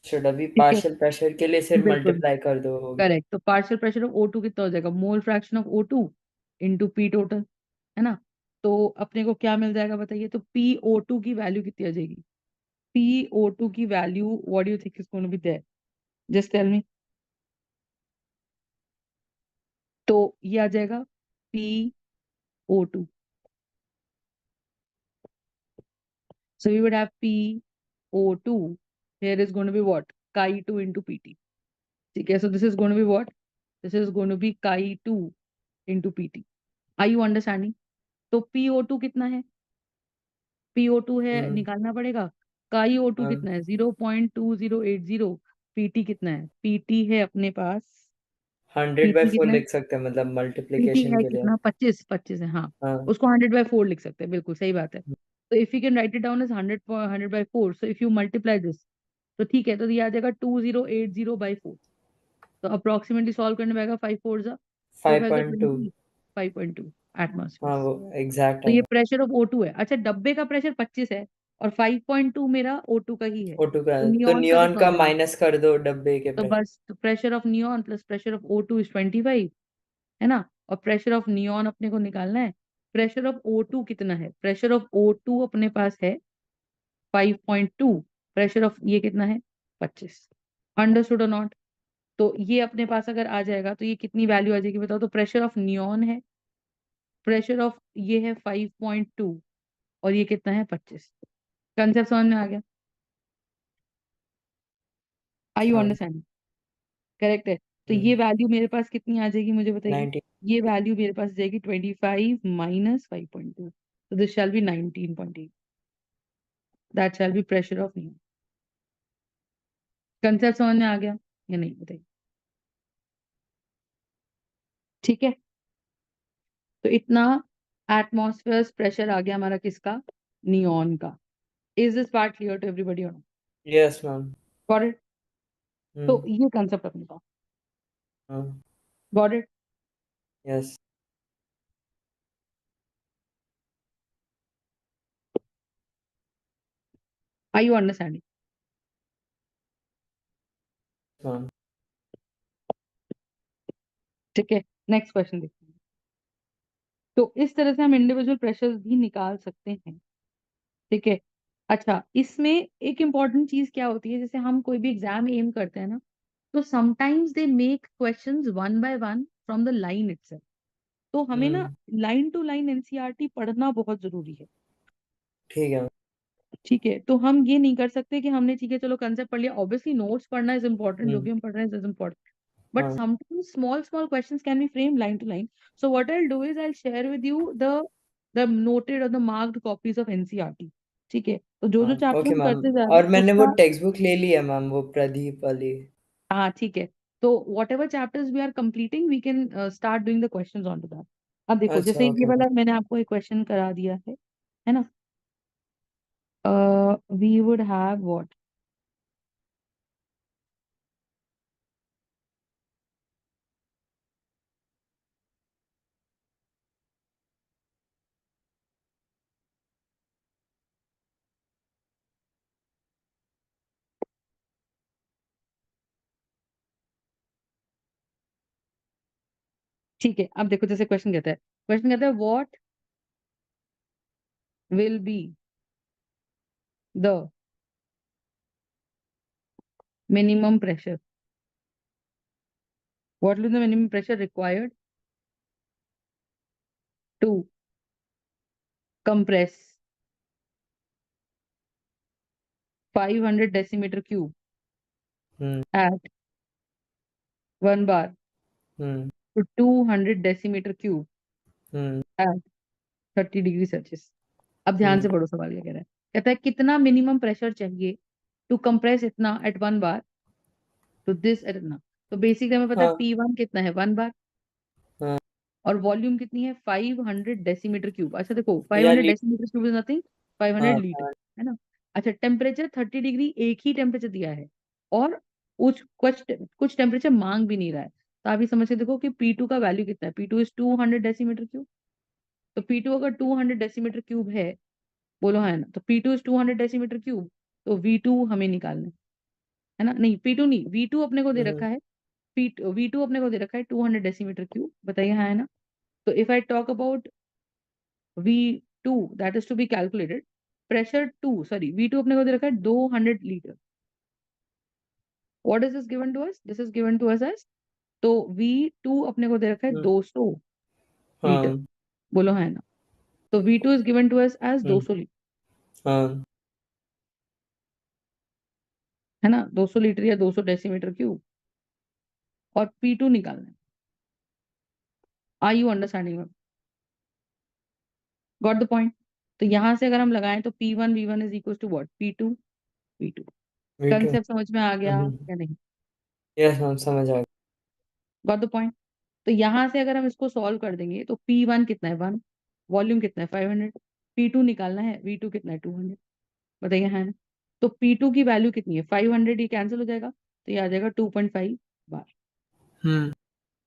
Should अभी ठीक है, partial pressure के लिए सिर्फ बिल्कुल multiply कर दो. करेक्ट। तो पार्शियल प्रेशर ऑफ O2 कितना हो जाएगा? मोल fraction of O2 into P total, है ना? तो अपने को क्या मिल जाएगा बताइए? तो PO2 की वैल्यू कितनी आ जाएगी? PO2 की value, what do you think is going to be there? Just tell me. तो ये आ जाएगा PO2। So we would have PO2. Here is going to be what? Chi2 into PT. ठीक है, so this is going to be what? This is going to be Chi2 into PT. Are you understanding? तो PO2 कितना है? PO2 है, हम्म निकालना पड़ेगा। Chi O2 हाँ. कितना है? 0.2080। PT कितना है? PT है अपने पास, 100/4 PT कितना है? लिख सकते हैं, मतलब PT मल्टीप्लिकेशन है के लिए. कितना? 25, 25 है, हाँ। हाँ. उसको 100/4 लिख सकते हैं, बिल्कुल सही बात है। तो if you can write it down as 100/4, so if you multiply this, तो ठीक है, तो ये आ जाएगा 2080/4। तो अप्रोक्सीमेटली सॉल्व करने में आएगा 5 4 जा 4 5 जा 5.2. 20, 5.2 हाँ एटमॉस्फेयर। वो एग्जैक्ट तो ये आया. प्रेशर ऑफ O2 है। अच्छा, डब्बे का प्रेशर 25 है और 5.2 मेरा O2 का ही है, O2 का. तो तो नियॉन का नियॉन कितना हो का जाएगा? माइनस कर दो डब्बे के तो पे. बस, तो pressure of neon plus pressure of O2 is 25, है ना? और प्रेशर ऑफ नियॉन अपने को निकालना है। प्रेशर ऑफ O2 कितना है? प्रेशर ऑफ O2 अपने पास है 5.2, प्रेशर ऑफ ये कितना है 25। अंडरस्टूड और नॉट? तो ये अपने पास अगर आ जाएगा तो ये कितनी वैल्यू आ जाएगी बताओ? तो प्रेशर ऑफ नियॉन है, प्रेशर ऑफ ये है 5.2 और ये कितना है 25। कंसेप्ट समझ में आ गया? आई यू हाँ अंडरस्टैंड? करेक्ट है। तो ये वैल्यू मेरे पास कितनी आ जाएगी मुझे बताइए? 90। ये वैल्यू मेरे पास जाएगी 25 माइनस 5.2, तो this shall B 19.8। That shall B pressure of neon. Concept समझ में आ गया या नहीं बताइए? ठीक है, तो इतना एटमॉस्फेयर प्रेशर आ गया हमारा किसका? नियॉन का। Is this part clear to everybody or? Yes ma'am. Got it? तो हम्म। ये कंसेप्ट अपने पास। हाँ। Got it? Yes are you understanding? Ma'am. ठीक है, नेक्स्ट क्वेश्चन देखते हैं। तो इस तरह से हम इंडिविजुअल प्रेशर भी निकाल सकते हैं। ठीक है। अच्छा, इसमें एक इम्पॉर्टेंट चीज क्या होती है, जैसे हम कोई भी एग्जाम एम करते हैं ना, तो sometimes they make questions one by one from the line itself. तो हमें ना हम्म। लाइन टू लाइन एनसीईआरटी पढ़ना बहुत जरूरी है। ठीक है। ठीक है, तो हम ये नहीं कर सकते कि हमने ठीक है चलो कंसेप्ट पढ़ लिया, ऑब्वियसली नोट्स पढ़ना इज इंपॉर्टेंट, जो हम्म। भी हम पढ़ रहे हैं इज इम्पोर्टेंट, बट हाँ। sometimes small questions can be framed line to line. So what I'll do is I'll share with you the noted or the marked copies of NCERT. ठीक है, तो जो हाँ जो चैप्टर ओके हम ma'am. करते जा रहे हैं और मैंने वो उसका। टेक्स्ट बुक ले ली है मैम, वो प्रदीप वाली। हाँ ठीक है, तो whatever chapters we are completing we can start doing the questions on to that. अब देखो अच्छा जैसे ये ओके मैम। वाला मैंने आपको एक क्वेश्चन करा दिया है ना? We would have what? ठीक है, अब देखो जैसे क्वेश्चन कहता है what will be the minimum pressure, what will the minimum pressure required to compress 500 decimeter cube hmm. at 1 bar hmm. to 200 decimeter cube hmm. at 30 degree Celsius. अब ध्यान हम्म। से पढ़ो सवाल क्या कह रहा है। कहता है कितना मिनिमम प्रेशर चाहिए टू कंप्रेस इतना एट 1 बार तो दिस एट इतना। तो बेसिकली हमें पता है हाँ। P1 कितना है 1 बार, हाँ। और वॉल्यूम कितनी है 500 डेसीमीटर क्यूब। अच्छा देखो या 500 ली। डेसीमीटर क्यूब इज नथिंग, 500 हाँ लीटर, है ना? अच्छा, टेम्परेचर 30 डिग्री, एक ही टेम्परेचर दिया है, और कुछ टेम्परेचर मांग भी नहीं रहा है। तो आप ये समझ के देखो कि P2 का वैल्यू कितना है। P2 is 200 decimetre cube. तो P2 अगर 200 डेसीमीटर क्यूब है, बोलो है ना, तो P2 इज 200 डेसीमीटर क्यूब, तो V2 हमें निकालना है ना? नहीं P2 नहीं, V2 अपने को दे हम्म। रखा है। V2 अपने को दे रखा है 200 डेसीमीटर क्यूब, बताइए हाँ है ना? तो if I talk about V2 that is to be calculated, pressure 2 sorry V2 अपने को दे रखा है 200 litre. What is this given to us? This is given to us as, तो V2 अपने को दे रखा है हम्म। 200 लीटर, हाँ। बोलो है ना? तो V2 is given to us as hmm. 200 litre, हाँ। है ना? 200 लीटर या 200 डेसीमीटर क्यूब, और P2 निकालना है। Are you understanding? Got the point? तो यहां से अगर हम लगाएं तो P1 V1 is equal to what? P2 V2। V two. Concept समझ में आ गया हम्म। या नहीं? यस मैम समझ आ गया। Got the point? तो यहां से अगर हम इसको सॉल्व कर देंगे तो P1 कितना है 1, वॉल्यूम कितना है 500, P2 निकालना है, V2 कितना है 200, बताइए है ना? तो P2 की वैल्यू कितनी है 500, ये कैंसिल हो जाएगा, तो ये आ जाएगा 2.5 बार। हम्म।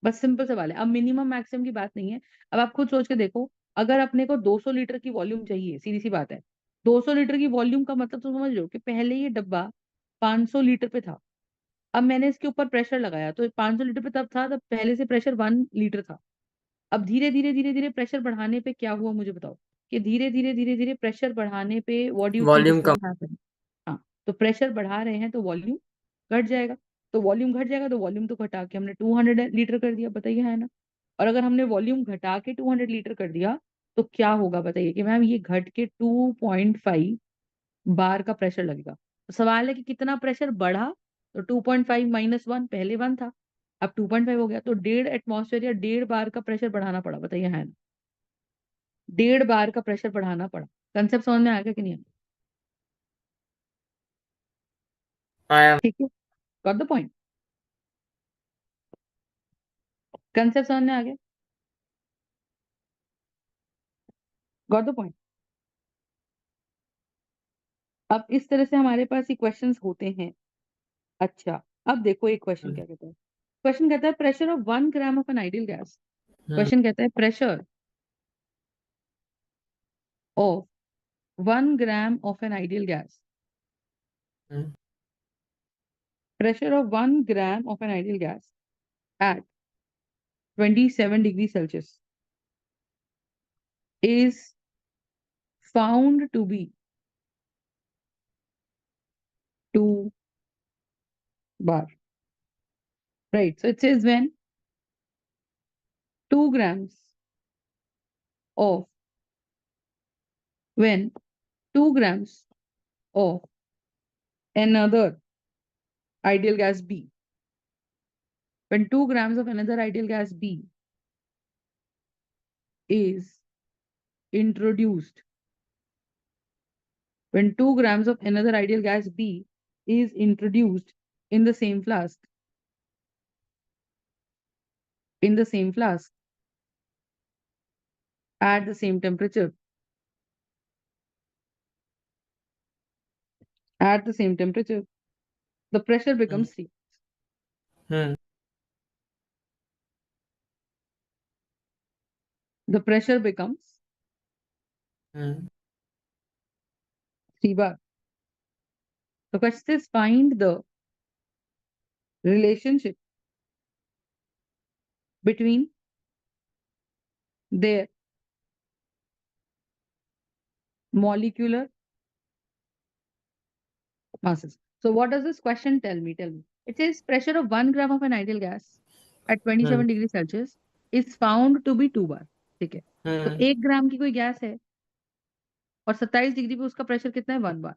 बस सिंपल सवाल है, अब मिनिमम मैक्सिमम की बात नहीं है। अब आप खुद सोच के देखो, अगर अपने को 200 लीटर की वॉल्यूम चाहिए, सीधी सी बात है, 200 लीटर की वॉल्यूम का मतलब तो समझ लो कि पहले ये डब्बा 500 लीटर पे था, अब मैंने इसके ऊपर प्रेशर लगाया तो 500 लीटर पे तब था, तब पहले से प्रेशर 1 लीटर था। अब धीरे धीरे धीरे धीरे प्रेशर बढ़ाने पे क्या हुआ मुझे बताओ? कि धीरे धीरे धीरे धीरे प्रेशर बढ़ाने पे what you think is volume कम। Going to happen? हाँ, तो प्रेशर बढ़ा रहे हैं तो वॉल्यूम घट जाएगा। तो वॉल्यूम घट जाएगा तो वॉल्यूम तो घटा के हमने 200 लीटर कर दिया, बताइए, है ना? और अगर हमने वॉल्यूम घटा के 200 लीटर कर दिया तो क्या होगा बताइए? कि मैम ये घट के 2.5 बार का प्रेशर लगेगा। तो सवाल है कि कितना प्रेशर बढ़ा? तो 2.5 माइनस 1, पहले 1 था, अब 2.5 हो गया, तो 1.5 एटमॉस्फेयर या 1.5 बार का प्रेशर बढ़ाना पड़ा, बताइए, है ना? 1.5 बार का प्रेशर बढ़ाना पड़ा। कंसेप्ट समझ में आएगा कि नहीं आया? आया। ठीक है, गॉट द पॉइंट? कंसेप्ट समझ में आ गया? Got the point? अब इस तरह से हमारे पास ये क्वेश्चंस होते हैं। अच्छा, अब देखो एक क्वेश्चन क्या कहता है। क्वेश्चन कहता है pressure of 1 gram of N ideal gas. Hmm. Question कहता है pressure of 1 gram of N ideal gas. Hmm. Pressure of 1 gram of an ideal gas at 27 degrees Celsius is found to be 2 bar. Right. So it says when 2 grams of when 2 grams of another ideal gas B, when 2 grams of another ideal gas B is introduced, when 2 grams of another ideal gas B is introduced in the same flask, in the same flask at the same temperature, at the same temperature, the pressure hmm. becomes 3. Hmm. The pressure becomes hmm. 3 bar. The question is find the relationship between their molecular masses. So what does this question tell me? Tell me. It says pressure of 1 gram of an ideal gas at hmm. 27 degrees Celsius is found to be 2 bar. ठीक है, तो हम्म। 1 ग्राम की कोई gas है और 27 degree पे उसका pressure कितना है? 1 बार.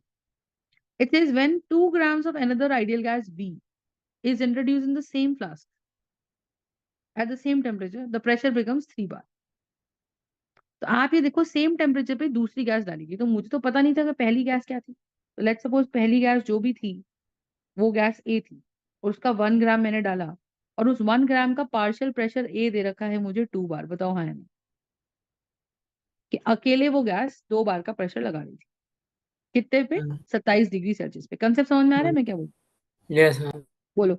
It says when 2 grams of another ideal gas B is introduced in the same flask at the same temperature, the pressure becomes 3 bar. तो आप ये देखो सेम टेम्परेचर पे दूसरी गैस डालेगी, तो मुझे तो पता नहीं था कि पहली गैस क्या थी। तो लेट्स सपोज पहली गैस जो भी थी वो गैस ए थी और उसका 1 ग्राम मैंने डाला और उस 1 ग्राम का पार्शियल प्रेशर ए दे रखा है मुझे 2 बार। बताओ हाँ या नहीं? कि अकेले वो गैस 2 बार का प्रेशर लगा रही थी। कितने पे? हम्म। 27 डिग्री सेल्सियस पे। कंसेप्ट समझ में आ रहा है मैं क्या बोलूं? Yes ma'am. बोलो।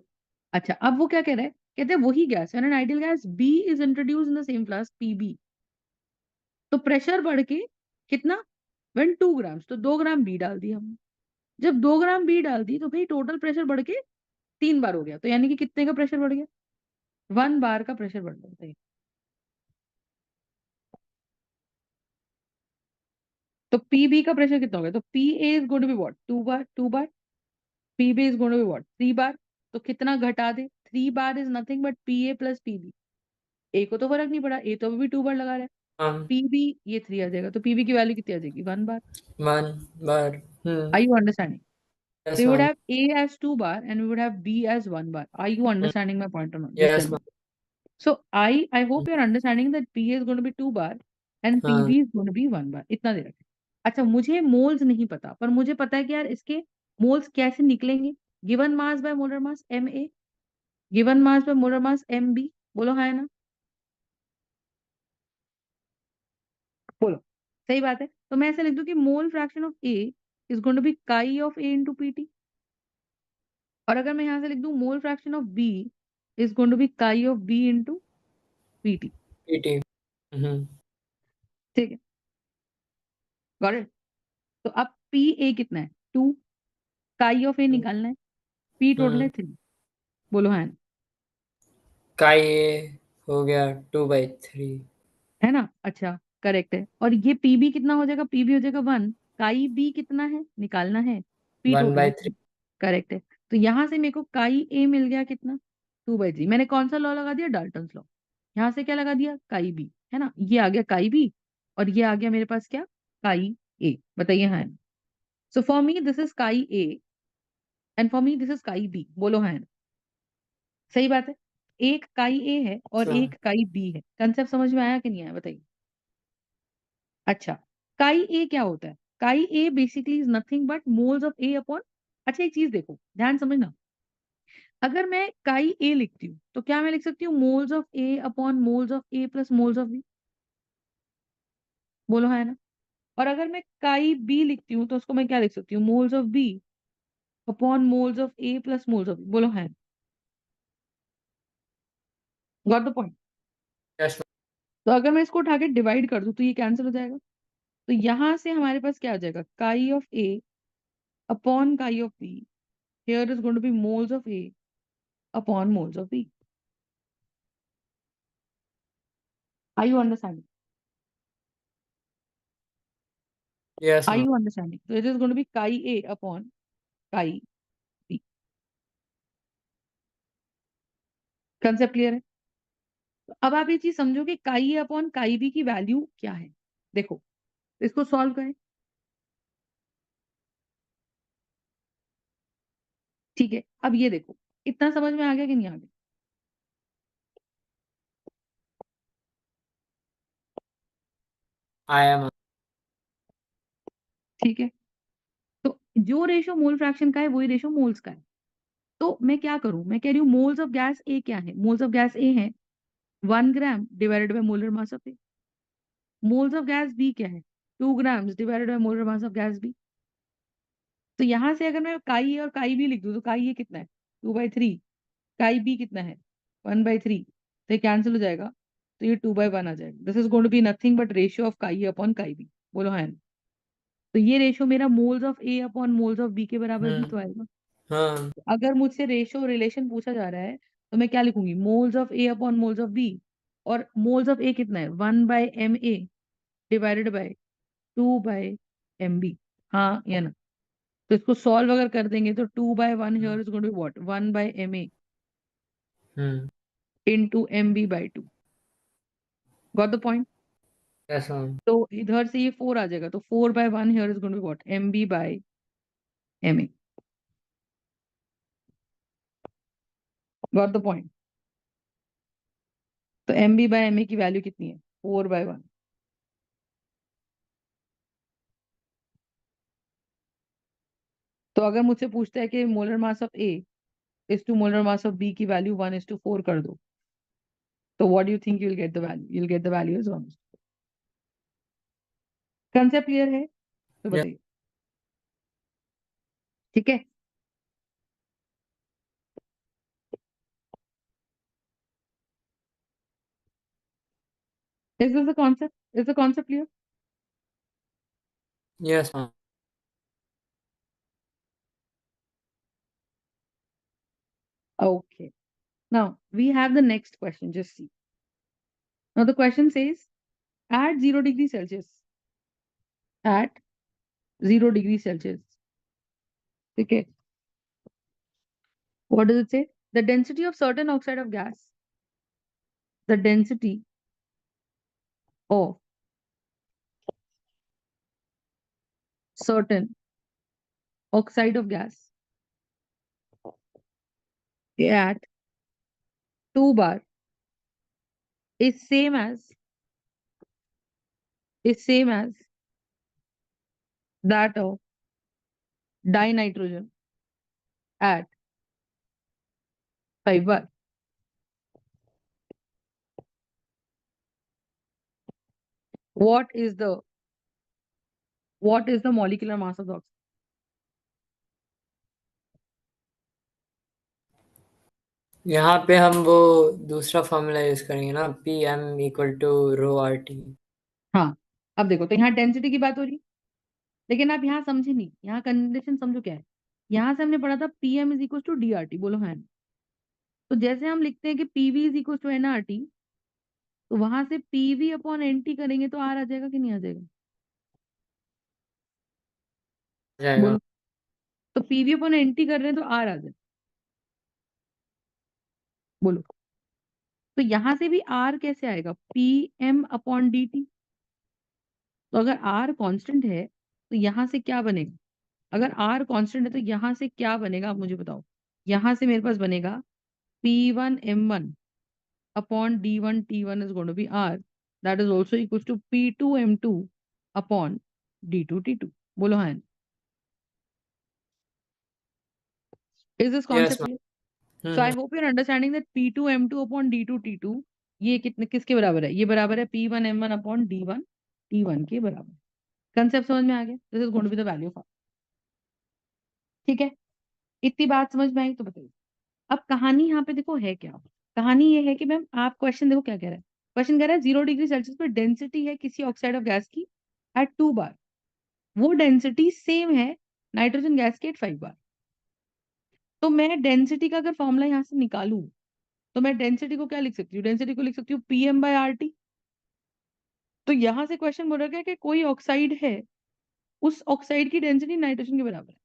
अच्छा, अब वो क्या कह रहा है? कहते हैं वही gas when an ideal gas B is introduce in the same flask PB, तो प्रेशर बढ़ के कितना? व्हेन 2 ग्राम्स, तो 2 ग्राम बी डाल दिया हमने। जब 2 ग्राम बी डाल दी तो भाई टोटल प्रेशर बढ़ के 3 बार हो गया, तो यानी कि कितने का प्रेशर बढ़ गया? 1 बार का प्रेशर बढ़ गया, बताइए। तो पीबी का प्रेशर कितना हो गया? तो P A is going to be what? 2 bar, 2 bar. PB is going to be what? 3 bar. तो कितना घटा दे? 3 bar is nothing but P A plus PB. A को तो फर्क नहीं पड़ा, ए तो अभी भी 2 बार लगा रहा है। हाँ। पीबी ये 3 आ जाएगा, तो पीबी की वैल्यू कितनी आ जाएगी? 1 बार। 1 बार। Are you understanding? So yes you would ma'am. have A as 2 bar and we would have B as 1 bar. Are you understanding my point or not? Just tell yes me. Ma'am. So I hope you're understanding that P is going to be 2 bar and हाँ। PB is going to be 1 bar. इतना दे रखा है। अच्छा, मुझे moles नहीं पता, पर मुझे पता है कि यार इसके मोल्स कैसे निकलेंगे। गिवन मास बाय मोलर मास Ma, given mass bye molar मास Mb। बोलो हाँ है ना? बोलो। सही बात है, तो मैं ऐसे लिख दूं कि mole fraction of A is going to be chi of A into Pt। और अगर मैं यहाँ से लिख दूं mole fraction of B is going to be chi of B into Pt। PT. Hmm. ठीक है, गॉट इट? तो अब Pa कितना है? 2। काई ऑफ ए निकालना है। P टोटल है हम्म। 3। बोलो हाँ, का ये हो गया 2/3। है ना? अच्छा, करेक्ट है। और ये पीबी कितना हो जाएगा, पीबी हो जाएगा 1, काई बी कितना है निकालना है, पी 1/3। टोटल। करेक्ट है। तो यहां से मेरे को काई ए मिल गया कितना, 2/3। मैंने कौन सा लॉ लगा दिया, डाल्टन्स लॉ। यहाँ से क्या लगा दिया, काई बी, है ना, ये आ गया काई बी, और ये आ गया मेरे पास क्या, काई ए। बताइए हाँ। So for me this is chi A, and for me this is chi B. बोलो हाँ। सही बात है। एक काई ए है और अच्छा। एक काई बी है। कंसेप्ट समझ में आया कि नहीं आया, बताइए। अच्छा, काई ए क्या होता है, chi A basically is nothing but moles of A upon, अच्छा एक चीज देखो, ध्यान समझना, अगर मैं काई ए लिखती हूँ तो क्या मैं लिख सकती हूँ moles of A upon moles of A plus moles of B. बोलो है ना। और अगर मैं काई बी लिखती हूँ तो उसको मैं क्या लिख सकती हूँ, moles of B upon moles of A plus moles of B. बोलो है। Got the point. यस। तो अगर मैं इसको उठा के डिवाइड कर दूं तो ये कैंसिल हो जाएगा। तो यहां से हमारे पास क्या आ जाएगा, chi of A upon chi of B, here is going to be moles of A upon moles of B. Are you understanding, yes are ma'am. You understanding. तो it is going to be chi A upon chi B. Concept clear है। तो अब आप ये चीज समझो कि chi A upon chi B की वैल्यू क्या है। देखो, इसको सॉल्व करें। ठीक है, अब ये देखो, इतना समझ में आ गया कि नहीं आ गया। आया मैम। ठीक है। तो जो रेशो मोल फ्रैक्शन का है वही रेशो मोल्स का है। तो मैं क्या करूं, मैं कह रही हूँ मोल्स ऑफ गैस ए क्या है, मोल्स ऑफ गैस ए है 1 gram divided by molar mass of A. Moles of gas B क्या है, 2 grams divided by molar mass of gas B. तो यहां से अगर मैं काई ए और काई बी लिख दूं तो काई ए कितना है, 2/3, काई बी कितना है, 1/3। तो ये कैंसिल हो जाएगा, तो ये 2/1 आ जाएगा। This is going to be nothing but ratio of chi A upon chi B. बोलो हाँ। तो ये रेशियो मेरा moles of A upon moles of B के बराबर भी हम्म। तो आएगा। हाँ। अगर मुझसे रेशियो रिलेशन पूछा जा रहा है तो मैं क्या लिखूंगी, moles of A upon moles of B. और मोल्स ऑफ ए कितना है, 1/ma डिवाइडेड बाय 2/mb। हाँ या ना। तो इसको सॉल्व अगर कर देंगे तो 2/1 here is going to be what, 1/ma हम्म। Into mb/2। Got the point. Yes ma'am. तो इधर से ये 4 आ जाएगा, तो 4/1 here is going to be what, mb/ma। Got the point. तो mb/ma की वैल्यू कितनी है, 4/1। तो अगर मुझसे पूछता है कि molar mass of A is to molar mass of B की वैल्यू 1:4 कर दो, तो what do you think you will get the value, you will get the value is 1। Concept clear है, तो यस। बताइए। ठीक है। Is this the concept, is the concept clear. Yes ma'am. Okay, now we have the next question, just see. Now the question says at 0 degree Celsius, at 0 degree Celsius, okay, what does it say, the density of certain oxide of gas, the density of certain oxide of gas at 2 bar is same as that of dinitrogen at 5 bar. What is the, what is the molecular mass of the oxide? यहाँ पे हम वो दूसरा formula use करेंगे ना, Pm=ρRT। हाँ, अब देखो, तो यहाँ डेंसिटी की बात हो रही, लेकिन आप यहाँ समझे नहीं, यहाँ कंडीशन समझो क्या है। यहाँ से हमने पढ़ा था PM is equal to DRT. बोलो हाँ। तो जैसे हम लिखते हैं कि PV is equal to NRT, तो वहां से पीवी अपॉन एनटी करेंगे तो आर आ जाएगा कि नहीं आ जाएगा? जाएगा। बोलो। तो पीवी अपॉन एनटी कर रहे हैं तो आर आ जाए। बोलो। तो यहां से भी आर कैसे आएगा? P M upon D T. तो अगर आर कांस्टेंट है तो यहां से क्या बनेगा? अगर आर कांस्टेंट है तो यहां से क्या बनेगा आप मुझे बताओ। यहां से मेरे पास बनेगा P1 M1 upon D1 T1 is going to be R. That is also equals to P2 M2 upon D2 T2. बोलो हाँ। Is this yes concept ma'am. clear? So I hope you're understanding that P2 M2 upon D2 T2 ये कितने किसके बराबर है? ये बराबर है P1 M1 upon D1 T1 के बराबर। कंसेप्ट समझ में आ गया? This is going to be the value of. ठीक है, इतनी बात समझ में आई तो बताइए। अब कहानी यहाँ पे देखो है क्या। कहानी ये है कि मैम आप क्वेश्चन देखो क्या कह रहा है। क्वेश्चन कह रहा है 0 डिग्री सेल्सियस पर डेंसिटी है किसी ऑक्साइड ऑफ गैस की एट 2 बार। वो डेंसिटी सेम है नाइट्रोजन गैस की एट 5 बार। तो मैं डेंसिटी का अगर फॉर्मूला यहाँ से निकालूं तो मैं डेंसिटी को क्या लिख सकती हूँ? डेंसिटी को लिख सकती हूँ पीएम बाय आर टी। तो यहाँ से क्वेश्चन बोल रहा है कि कोई ऑक्साइड है, उस ऑक्साइड की डेंसिटी नाइट्रोजन के बराबर है,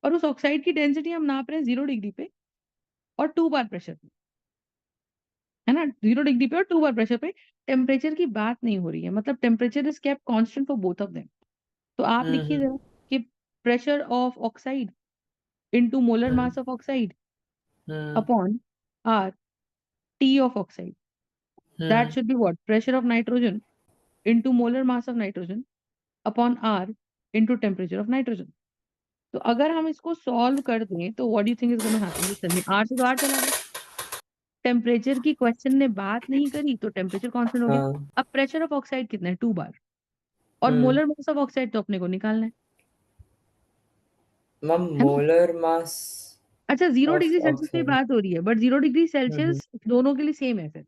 और उस ऑक्साइड की डेंसिटी हम नाप रहे हैं 0 डिग्री पे और 2 बार प्रेशर पे, है ना? 0 डिग्री पे और 2 बार प्रेशर पे। टेम्परेचर की बात नहीं हो रही है, मतलब temperature is kept constant for both of them. तो आप लिखिए जरा कि pressure of oxide into molar mass of oxide upon R T of oxide, that should be what? Pressure of nitrogen into molar mass of nitrogen upon R into temperature of nitrogen. तो अगर हम इसको solve कर दें तो what do you think is going to happen? Just tell me. R से तो are चला गया। टेम्परेचर की क्वेश्चन ने बात नहीं करी तो टेम्परेचर कांस्टेंट हो गया। हाँ। अब प्रेशर ऑफ ऑक्साइड कितना है? 2 बार। और मोलर मास ऑफ ऑक्साइड तो अपने को निकालना मैम है ना? मोलर मास अच्छा, जीरो ऑफ डिग्री सेल्सियस की ऑक्साइड। बात हो रही है, बट 0 डिग्री सेल्सियस दोनों के लिए सेम है फिर।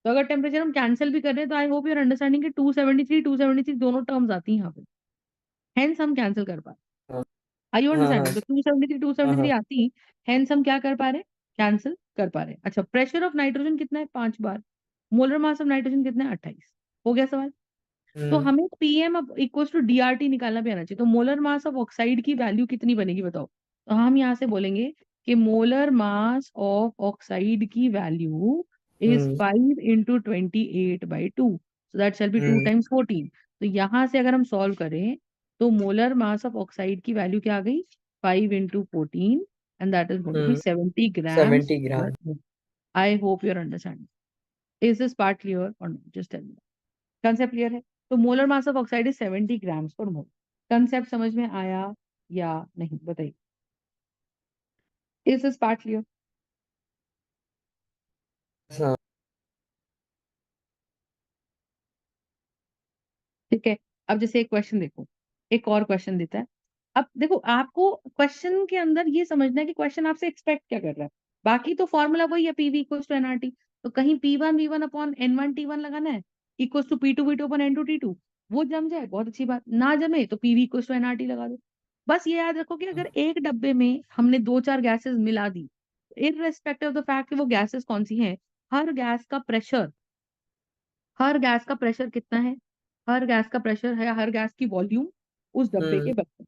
तो अगर टेम्परेचर हम कैंसिल भी कर रहे हैं तो आई होप यूर अंडरस्टैंडिंग कि 273 दोनों टर्म्स आती हैं यहाँ पे। हेंस हम कैंसिल कर पाए। हाँ आर यू हाँ हाँ अंडरस्टैंडिंग? तो 273 हाँ। आती, हेंस हम क्या कर पा रहे हैं? कैंसिल कर पा रहे हैं। अच्छा, प्रेशर ऑफ नाइट्रोजन कितना है? 5 बार। मोलर मास ऑफ नाइट्रोजन कितना है? 28। हो गया सवाल। तो हम्म हमें पीएम इक्वल टू डीआरटी निकालना भी आना चाहिए। तो मोलर मास ऑफ ऑक्साइड की वैल्यू कितनी बनेगी बताओ? तो हम यहाँ से बोलेंगे कि मोलर मास ऑफ ऑक्साइड की value is hmm 5 into 28/2, so that shall B 2 hmm times 14। तो यहाँ से अगर हम सॉल्व करें तो मोलर मास ऑफ ऑक्साइड की वैल्यू क्या आ गई? 5 into 14, and that is going to be hmm 70 grams 70 gram. per mole। I hope your understanding. Is this part clear or not? Just tell me. Concept clear है? तो molar mass of oxide is 70 grams per mole. Concept समझ में आया या नहीं बताइए? Is this part clear? हाँ। ठीक है। अब जैसे एक क्वेश्चन देखो, एक और क्वेश्चन देता है। अब देखो आपको क्वेश्चन के अंदर ये समझना है कि क्वेश्चन आपसे एक्सपेक्ट क्या कर रहा है। बाकी तो फॉर्मूला वही है, पीवी इक्वल्स टू एनआरटी। तो कहीं P1 V1 upon N1 T1 लगाना है, equals to P2 V2 upon N2 T2। वो जम जाए बहुत अच्छी बात, ना जमे तो पीवी इक्वल्स टू एनआरटी लगा दो। बस ये याद रखो कि अगर एक डब्बे में हमने 2-4 गैसेस मिला दी, इररेस्पेक्टिव ऑफ द फैक्ट कि वो गैसेस कौन सी हैं, हर गैस का प्रेशर, हर गैस का प्रेशर कितना है, हर गैस का प्रेशर है, हर गैस की वॉल्यूम उस डब्बे के हम्म बराबर।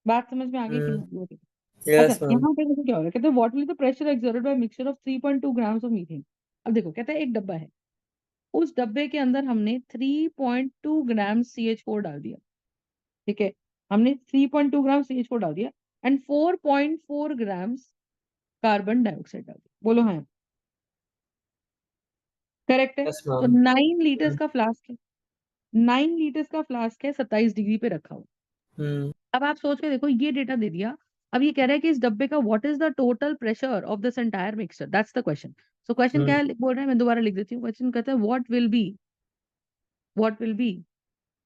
बात समझ में आ गई कि हम्म नहीं? ओके। अच्छा, यस मैम। यहाँ पे देखो क्या हो रहा है। कहते हैं what will the pressure exerted by mixture of 3.2 grams of methane. अब देखो कहता है एक डब्बा है, उस डब्बे के अंदर हमने 3.2 ग्राम CH4 डाल दिया। ठीक है, हमने 3.2 ग्राम CH4 डाल दिया एंड 4.4 ग्राम्स कार्बन डाइऑक्साइड डाल दिया। बोलो हाँ। करेक्ट है। यस तो मैम। 9 लीटर्स का फ्लास्क है, 9 लीटर्स का फ्लास्क है 27 डिग्री पे रखा हुआ। हम्म अब आप सोच के देखो, ये डेटा दे दिया। अब ये कह रहा है कि इस डब्बे का what is the total pressure of this entire mixture, that's the question. So question क्या हम्म है बोल रहा है, मैं दोबारा लिख देती हूँ। क्वेश्चन कहता है what will be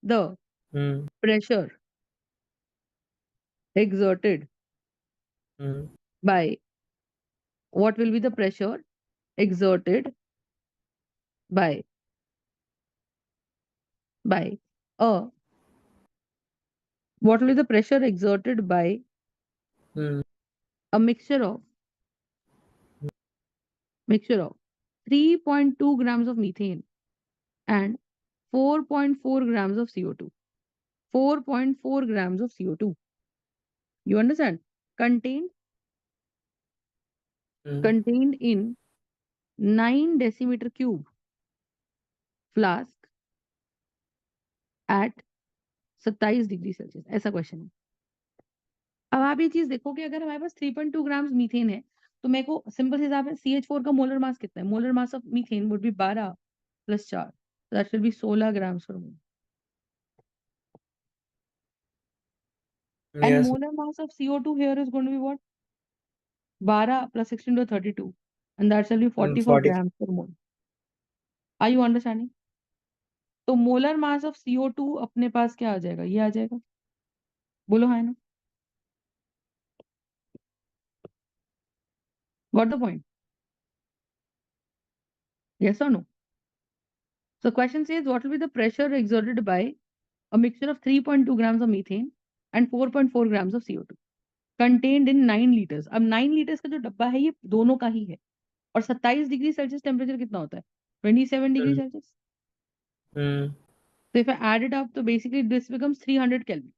the hmm pressure exerted hmm by what will be the pressure exerted by a what will be the pressure exerted by hmm a mixture of 3.2 grams of methane and 4.4 grams of CO2. 4.4 grams of CO2. You understand? Contained contained in 9 decimeter cube flask at 27 degree Celsius. ऐसा question है। अब आप ये चीज देखो कि अगर हमारे पास 3.2 ग्राम्स मीथेन है तो मेरे को सिंपल हिसाब है CH4 का मोलर मास कितना है? Molar mass of methane would be 12 plus 4, that will be 16 grams per mole. And Yes. molar mass of CO2 here is going to be what? 12 plus 16 to 32, and that shall be 44 40. grams per mole. Are you understanding? तो molar mass of CO2 अपने पास क्या आ जाएगा? ये आ जाएगा। बोलो हाँ ना? Got the point? Yes or no? So question says what will be the pressure exerted by a mixture of 3.2 grams of methane and 4.4 grams of CO2 contained in 9 liters। अब 9 liters का जो डब्बा है ये दोनों का ही है। और 27 डिग्री सेल्सियस टेम्परेचर कितना होता है? 27 degree Celsius. So if I add it up, तो basically this becomes 300 Kelvin।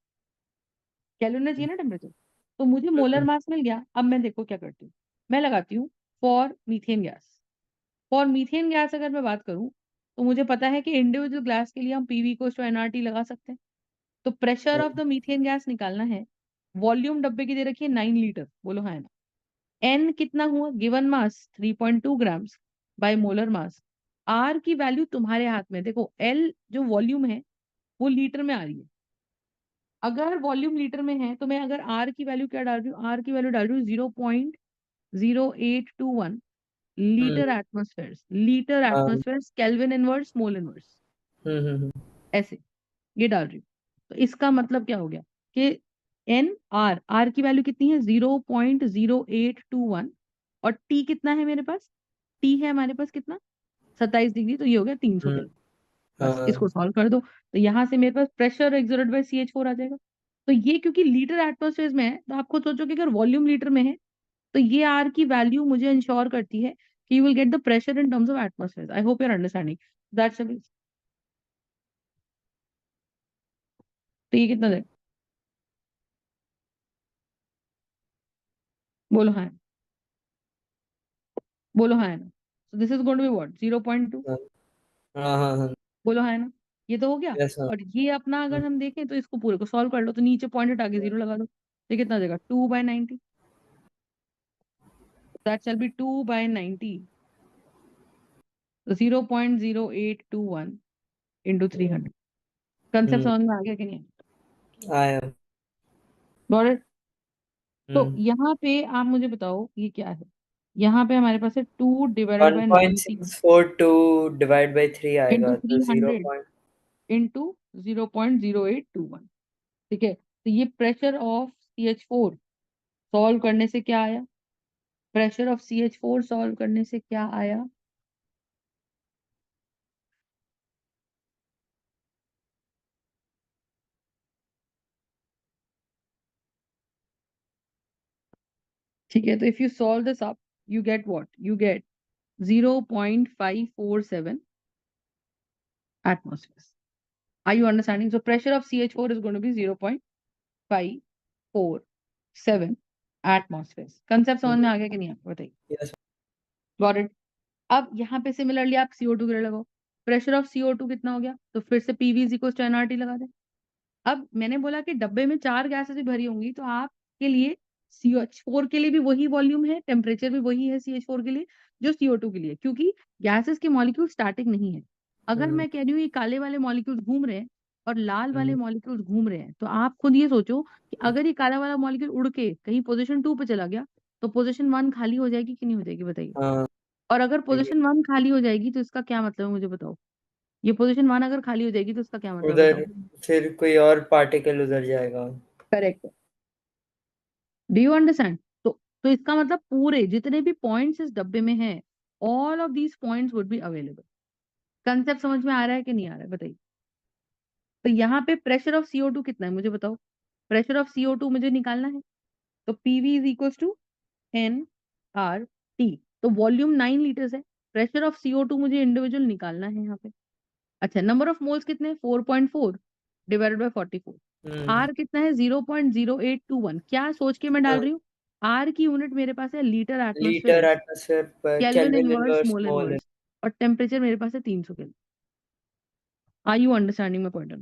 Kelvin में चाहिए ना टेम्परेचर। तो मुझे मोलर मास मिल गया। अब मैं देखो क्या करती हूँ, मैं लगाती हूँ for methane gas. For methane gas अगर मैं बात करूँ तो मुझे पता है कि इंडिविजुअल गैस के लिए हम पीवी को एनआरटी लगा सकते हैं। तो pressure of the methane gas निकालना है। वॉल्यूम डब्बे की दे रखी है 9 लीटर। बोलो हाँ ना? एन कितना हुआ? Given mass 3.2 grams by molar mass. R की वैल्यू तुम्हारे हाथ में। देखो एल जो वॉल्यूम है वो लीटर में आ रही है। अगर वॉल्यूम लीटर में है तो मैं अगर आर की वैल्यू क्या डाल रही हूँ? आर की वैल्यू डाल रही हूँ 0.0821 litre atmosphere. Litre atmosphere kelvin inverse mole inverse ऐसे ये डाल रही हूँ। तो इसका मतलब क्या हो गया कि एन आर, आर की वैल्यू कितनी है? 0.0821। और टी कितना है मेरे पास? टी है हमारे पास कितना? 27 डिग्री। तो ये हो गया 300 केल्विन। बस इसको सॉल्व कर दो तो यहाँ से मेरे पास प्रेशर एक्सर्टेड बाय CH4 आ जाएगा। तो ये क्योंकि लीटर एटमॉस्फेयर में है तो आप खुद सोचो कि अगर वॉल्यूम लीटर में है तो ये आर की वैल्यू मुझे इंश्योर करती है कि you will get the pressure in terms of atmosphere. I hope you are understanding that's. तो ये कितना देगा? बोलो हाँ। बोलो हाँ ना? So this is going to be what? 0.2। हाँ। बोलो हाँ ना? ये तो हो गया। Yes, हाँ। और ये अपना अगर हम देखें तो इसको पूरे को सॉल्व कर लो तो नीचे पॉइंट हटा के 0 लगा दो। ये कितना देगा? 2/90। That shall B 2/90। 0.0821 into 300। Concept समझ में आ गया कि नहीं? आया। Got it? तो यहाँ पे आप मुझे बताओ ये क्या है? यहाँ पे हमारे पास है 2 divided by 90 1.642 divide by 3 into आएगा तो 300 इंटू 0.0821। ठीक है, तो ये प्रेशर ऑफ CH4 सॉल्व करने से क्या आया? प्रेशर ऑफ CH4 सॉल्व करने से क्या आया? ठीक है, तो if you solve this up you get what? You get 0.547 atmospheres. Are you understanding? So pressure of CH4 is going to be 0.547 atmospheres. Concept समझ में आ गया कि नहीं आपको? बताइए। Yes. Got it? अब यहाँ पे सिमिलरली आप CO2 के लिए लगाओ। प्रेशर ऑफ CO2 कितना हो गया? तो फिर से PV is equal to NRT लगा दें। अब मैंने बोला कि डब्बे में 4 गैसेस भी भरी होंगी तो आपके लिए CH4 के लिए भी वही वॉल्यूम है, टेम्परेचर भी वही है CH4 के लिए जो CO2 के लिए, क्योंकि गैसेस के मॉलिक्यूल स्टैटिक नहीं है। अगर मैं कह रही हूँ ये काले वाले मॉलिक्यूल्स घूम रहे हैं और लाल वाले मॉलिक्यूल्स घूम रहे हैं तो आप खुद ये सोचो कि अगर ये काला वाला मॉलिक्यूल उड़ के कहीं पोजीशन 2 पे चला गया तो पोजीशन 1 खाली हो जाएगी कि नहीं हो जाएगी? बताइए। हाँ। और अगर पोजीशन 1 खाली हो जाएगी तो इसका क्या मतलब है मुझे बताओ? ये पोजीशन 1 अगर खाली हो जाएगी तो इसका क्या मतलब है? उधर बताओ। फिर कोई और पार्टिकल उधर जाएगा। करेक्ट। Do you understand? तो इसका मतलब पूरे जितने भी पॉइंट्स इस डब्बे में हैं all of these points would be available. Concept समझ में आ रहा है कि नहीं आ रहा है? बताइए। तो यहाँ पे प्रेशर ऑफ CO2 कितना है मुझे बताओ? प्रेशर ऑफ CO2 मुझे निकालना है तो PV is equal to NRT। तो वॉल्यूम 9 लीटर्स है। प्रेशर ऑफ CO2 मुझे इंडिविजुअल निकालना है यहाँ पे। अच्छा, नंबर ऑफ मोल्स कितने? 4.4 डिवाइडेड बाय 44। आर कितना है? 0.0821। क्या सोच के मैं डाल रही हूँ? आर की यूनिट मेरे पास है litre litre atmosphere, atmosphere per kelvin kelvin inverse, inverse mole mole है। इनवर्स, और टेम्परेचर मेरे पास है 300 kelvin. Are you understanding my point?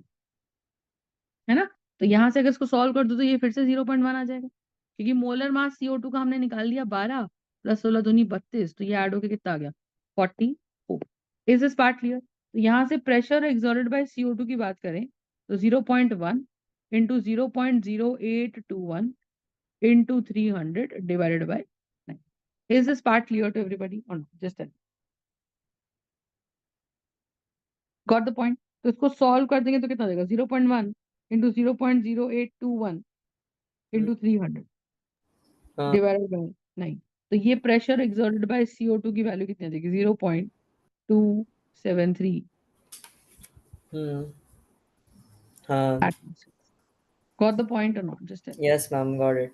है ना? तो यहाँ से अगर इसको सॉल्व कर दो तो ये फिर से 0.1 आ जाएगा, क्योंकि मोलर मास CO2 का हमने निकाल लिया 12 प्लस 16 दूनी 32, तो ये ऐड होके कितना आ गया? 44। Is this part clear? तो यहाँ से प्रेशर एक्सर्टेड बाय CO2 की बात करें तो 0.1 into 0.0821 into 300 divided by 9। Is this part clear to everybody? Just got the point? तो इसको सॉल्व कर देंगे तो कितना देगा? 0.1 इंटू 0.0821 हम्म, इंटू 300 हाँ। Divided by 9। तो ये प्रेशर एक्सर्टेड बाय CO2 की वैल्यू कितनी देगी? 0.273 हम्म, हाँ। atmosphere. Got the point or not? Just tell. Yes ma'am, got it.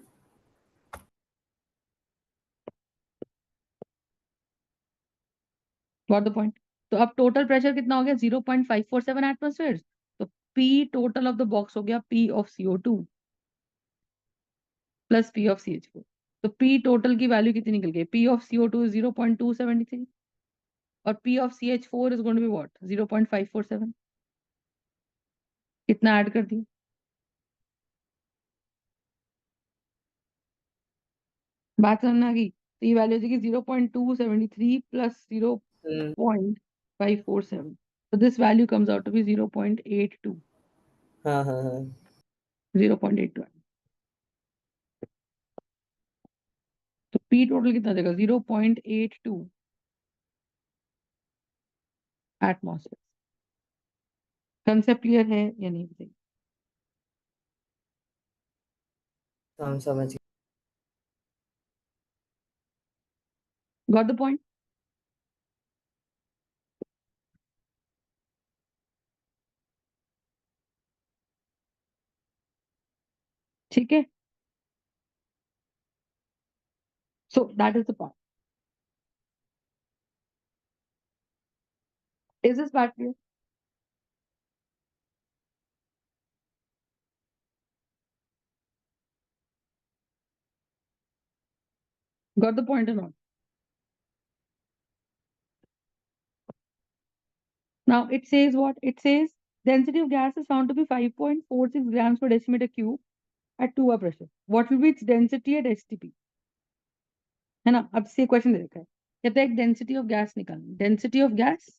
Got the point? तो अब टोटल प्रेशर कितना हो गया? 0.547 एटमॉस्फेयर। तो P total of the box हो गया P of CO2 plus P of CH4। तो P टोटल की वैल्यू कितनी निकल गई? P ऑफ CO2 is 0.273 और P of CH4 is going to be what? 0.547। कितना ऐड कर दिया? बात समझ में आ गई? तो ये वैल्यू हो जाएगी 0.273 plus hmm, 0.547। So this value comes out to be 0.82। हाँ हाँ हाँ। 0.82। तो P टोटल कितना देगा? 0.82 एटमॉस्फेयर। कंसेप्ट क्लियर है या नहीं बताइए? हम समझ गए। Got the point? ठीक है, so that is the part. Is this part clear? Got the point or not? Now it says what? It says density of gas is found to be 5.46 grams per decimeter cube at 2 bar pressure. What will be its density at STP? है ना? अब से question दे रखा है, कहता है एक density of gas निकालना। Density of gas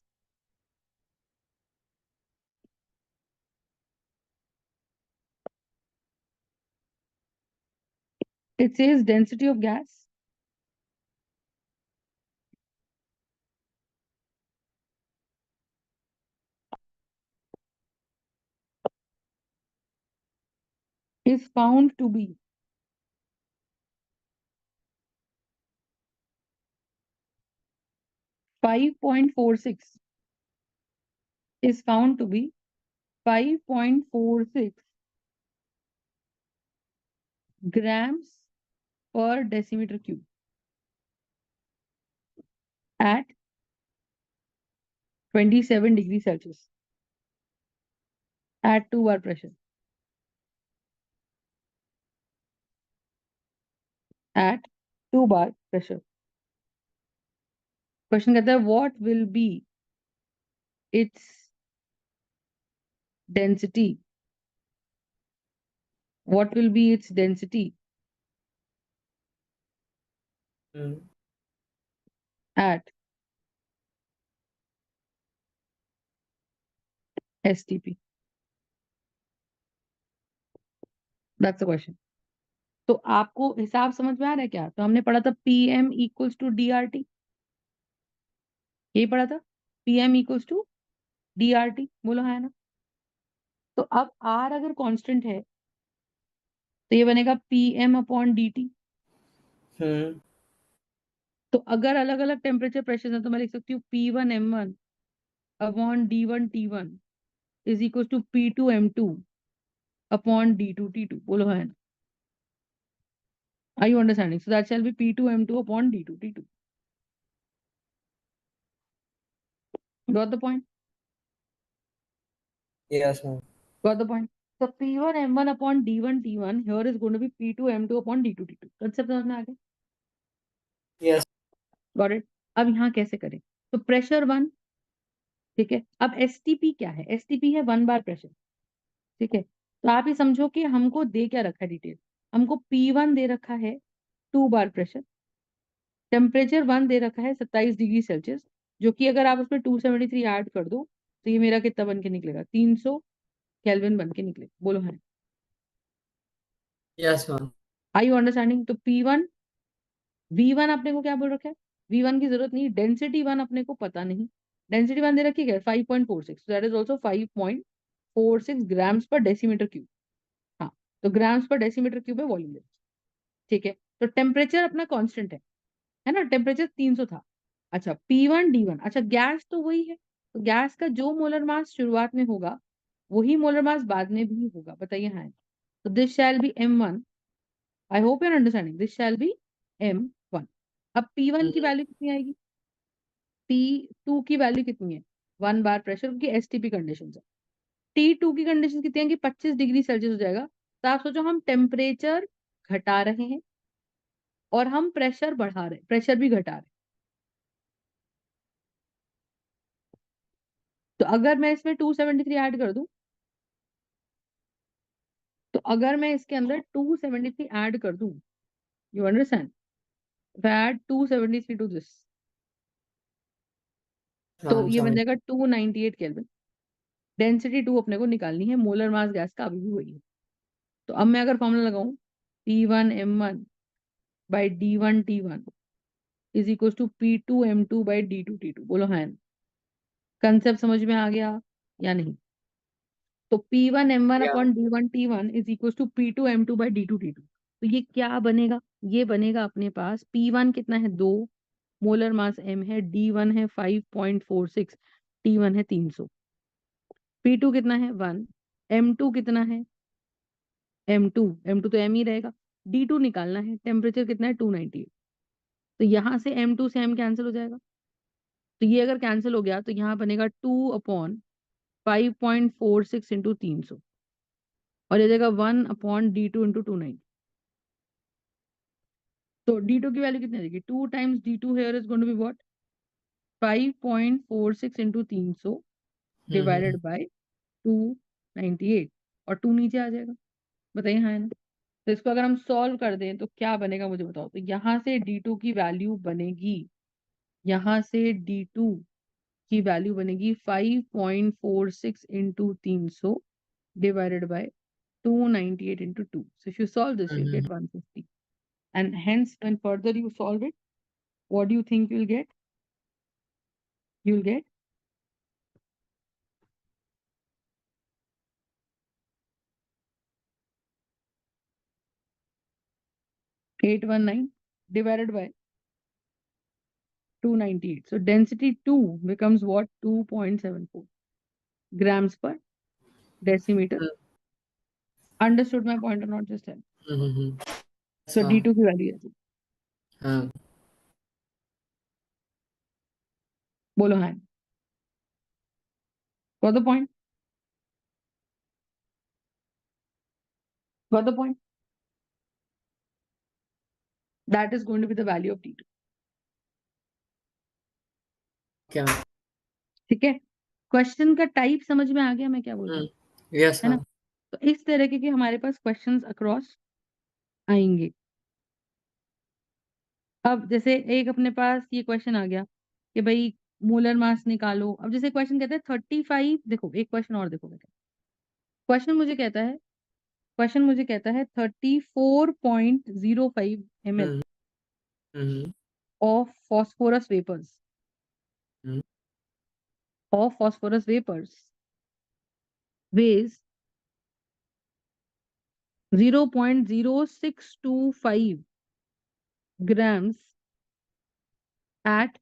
it says density of gas is found to be 5.46 is found to be 5.46 grams per decimeter cube at 27 degrees Celsius at 2 bar pressure at 2 bar pressure। Question कहता है what will be its density, what will be its density hmm, at STP? That's the question। तो आपको हिसाब समझ में आ रहा है क्या? तो हमने पढ़ा था PM इक्वल्स टू DRT, यही पढ़ा था, PM इक्वल्स टू DRT, बोलो है ना? तो अब R अगर कांस्टेंट है तो ये बनेगा PM अपॉन DT। हम्म, तो अगर अलग अलग टेम्परेचर प्रेशर है तो मैं लिख सकती हूँ P1 M1 upon D1 T1 is equal to P2 M2 upon D2 T2, बोलो है ना? Are you understanding? So that shall be P2 M2 upon D2 T2। Got the point? Yes, ma'am. Got the point? So P1 M1 upon D1 T1 here is going to be P2 M2 upon D2 T2. Concept समझ में आ गया? Yes. Got it? अब यहाँ कैसे करें? तो pressure 1, ठीक है। अब एसटीपी क्या है? एसटीपी है 1 बार प्रेशर, ठीक है। तो आप ये समझो कि हमको दे क्या रखा है डिटेल, हमको P1 दे रखा है 2 बार प्रेशर, टेम्परेचर 1 दे रखा है 27 डिग्री सेल्सियस, जो कि अगर आप उसमें 273 ऐड कर दो तो ये मेरा कितना बन के निकलेगा? 300 केल्विन बन के निकलेगा। बोलो है? Yes, ma'am. I you understanding? तो P1 V1 अपने को क्या बोल रखा है? V1 की जरूरत नहीं, डेंसिटी 1 अपने को पता नहीं। डेंसिटी 1 दे रखी है 5.46, दैट इज ऑल्सो 5.46 ग्राम्स पर डेसीमीटर क्यूब। हाँ, तो ग्राम्स पर डेसीमीटर क्यूब है वॉल्यूम, ठीक है। तो टेम्परेचर अपना कांस्टेंट है ना, टेम्परेचर 300 था। अच्छा P1 D1, अच्छा गैस तो वही है, तो गैस का जो मोलर मास शुरुआत में होगा वही मोलर मास बाद में भी होगा। बताइए हाँ। तो this shall be M1, I hope you are understanding, this shall be M1। अब P1 की वैल्यू कितनी आएगी? P2 की वैल्यू कितनी है? 1 बार प्रेशर, क्योंकि एसटीपी कंडीशन है। T2 की कंडीशन कितनी है कि 25 डिग्री सेल्सियस हो जाएगा। तो आप सोचो हम टेम्परेचर घटा रहे हैं और हम प्रेशर बढ़ा रहे हैं, प्रेशर भी घटा रहे हैं। तो अगर मैं इसमें 273 ऐड कर दूं, तो अगर मैं इसके अंदर 273 ऐड कर दूं, you understand, add 273 to this, तो Ma'am, ये बन समझ। जाएगा 298 केल्विन। डेंसिटी 2 अपने को निकालनी है, मोलर मास गैस का अभी भी वही है। तो अब मैं अगर फॉर्मूला लगाऊं, P1 M1 by D1 T1 is equal to P2 M2 by D2 T2। बोलो हाँ, कंसेप्ट समझ में आ गया या नहीं? तो P1 M1 Yeah. Upon D1 T1 is equal to P2 M2 by D2 T2। तो ये क्या बनेगा? ये बनेगा अपने पास P1 कितना है? 2 मोलर मास M है, D1 है 5.46, T1 है 300, P2 कितना है? 1, M2 कितना है? M2 तो M ही रहेगा, D2 निकालना है, टेम्परेचर कितना है? 298। तो यहाँ से M2 से M कैंसिल हो जाएगा, तो ये अगर कैंसिल हो गया तो यहाँ बनेगा 2/5.46 इंटू 300, और ये जाएगा 1/D2 इंटू 290। तो D2 की वैल्यू कितनी आ जाएगी? 2 times D2 here is going to be what? 5.46 into 300 divided bye 298, और 2 नीचे आ जाएगा। बताइए हाँ है ना? तो इसको अगर हम सॉल्व कर दें तो क्या बनेगा मुझे बताओ। तो यहाँ से D2 की वैल्यू बनेगी, यहाँ से D2 की वैल्यू बनेगी 5.46 into 300 divided by 298 into 2. So if you solve this, you'll get 150. And hence, when further you solve it, what do you think you'll get? You'll get 819 divided by 298. So density 2 becomes what? 2.74 grams per decimeter. Understood my point or not? Just tell. So हाँ, D2 की value है, हाँ, बोलो हाँ। Got the point? Got the point? That is going to be the value of D2. क्या? ठीक है, question का टाइप समझ में आ गया मैं क्या बोल रही हूँ, यस है ना? मैम। तो इस तरह के हमारे पास क्वेश्चंस अक्रॉस आएंगे। अब जैसे एक अपने पास ये क्वेश्चन आ गया कि भाई मोलर मास निकालो। अब जैसे क्वेश्चन कहता है 35, देखो एक क्वेश्चन और देखो बेटा। क्वेश्चन मुझे कहता है 34.05 ml of phosphorus vapors weighs 0.0625 grams at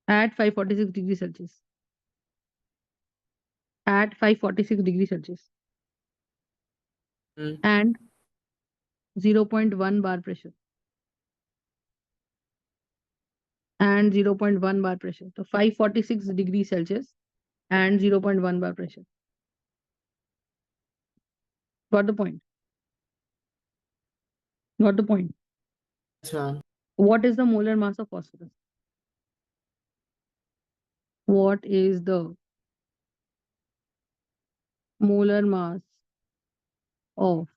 546 degree Celsius, at 546 degree Celsius and 0.1 bar pressure, and 0.1 bar pressure. तो 546 degree Celsius and 0.1 bar pressure. Got the point? Got the point? Yes, ma'am. What is the molar mass of phosphorus? What is the molar mass of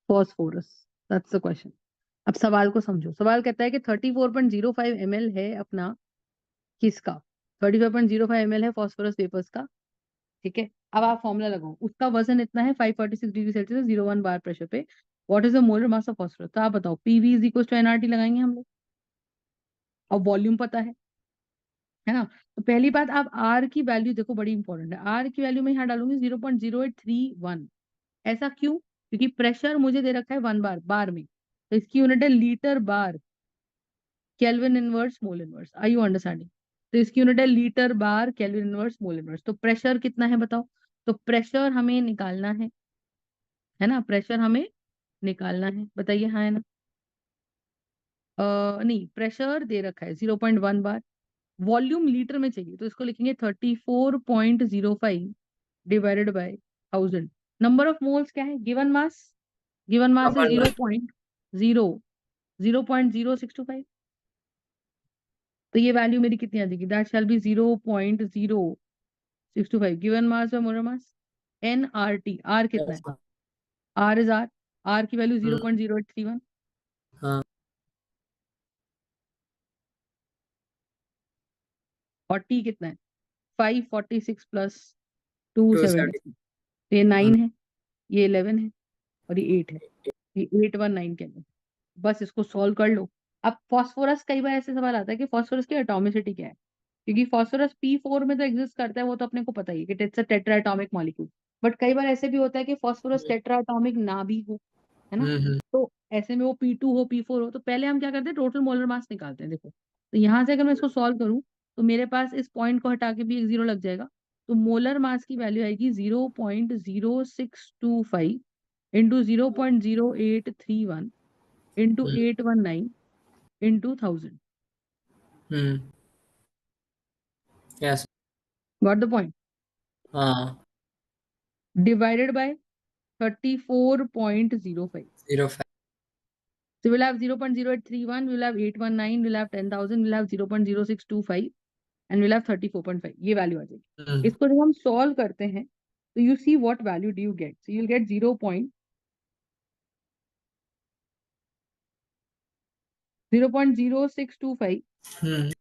phosphorus? That's the question. अब सवाल को समझो. सवाल कहता है कि 34.05 ml है अपना किसका? 35.05 ml है फॉस्फोरस वेपर्स का. ठीक है. अब आप फॉर्मूला लगाओ. उसका वजन इतना है 546 डिग्री सेल्सियस 0.1 बार प्रेशर पे. What is the molar mass of phosphorus? तो आप बताओ. PV is equal to nRT लगाएंगे हम लोग. और वॉल्यूम पता है ना. तो पहली बात, आप आर की वैल्यू देखो, बड़ी इंपॉर्टेंट है. आर की वैल्यू मैं यहाँ डालूंगी 0.0831. ऐसा क्यों? क्योंकि प्रेशर मुझे दे रखा है 1 बार बार में. तो इसकी यूनिट है litre bar kelvin inverse mole inverse. Are you understanding? तो इसकी यूनिट है litre bar kelvin inverse mole inverse. तो प्रेशर कितना है बताओ. तो प्रेशर हमें निकालना है ना. प्रेशर हमें निकालना है. बताइए हाँ है ना. नहीं, प्रेशर दे रखा है 0.1 बार. वॉल्यूम लीटर में चाहिए, तो इसको लिखेंगे 34.05 divided by 1000. Number of moles क्या है? Given mass. गिवन मास है अपन 0.0625. तो ये वैल्यू मेरी कितनी आ जाएगी? That shall be 0.0625. Given mass और molar mass. N R T. R कितना है? yes, ma'am. R is R. R की वैल्यू हम्म, 0.0831. हाँ. और टी कितना है? 546 प्लस 270. 270. तो ये 9 हम्म, है, ये 11 है, और ये 8 है. ये 819 के अंदर. बस इसको सॉल्व कर लो. अब फॉस्फोरस, कई बार ऐसे सवाल आता है कि फॉस्फोरस की एटॉमिसिटी क्या है. क्योंकि फॉस्फोरस P4 में तो एग्जिस्ट करता है, वो तो अपने को पता ही है कि it's a tetra atomic molecule. But कई बार ऐसे भी होता है कि फॉस्फोरस टेट्रा एटॉमिक ना भी हो, है ना. हम्म, तो ऐसे में वो P2 हो P4 हो, तो पहले हम क्या करते हैं? टोटल मोलर मास निकालते हैं. देखो, तो यहाँ से अगर मैं इसको सॉल्व करूँ, तो मेरे पास इस पॉइंट को हटा के भी एक जीरो लग जाएगा. तो मोलर मास की वैल्यू आएगी 0.0625 into 0.0831 into hmm, 819 into 1000. Hmm, yes. Got the point? हाँ. Divided by 34.05. 05. So we'll have 0.0831, we'll have 819, we'll have 10,000, we'll have 0.0625 and we'll have 34.5. ये वैल्यू आ जाएगी. इसको जब हम सॉल्व करते हैं, तो you see what value do you get. So you will gate 0.0625 hmm,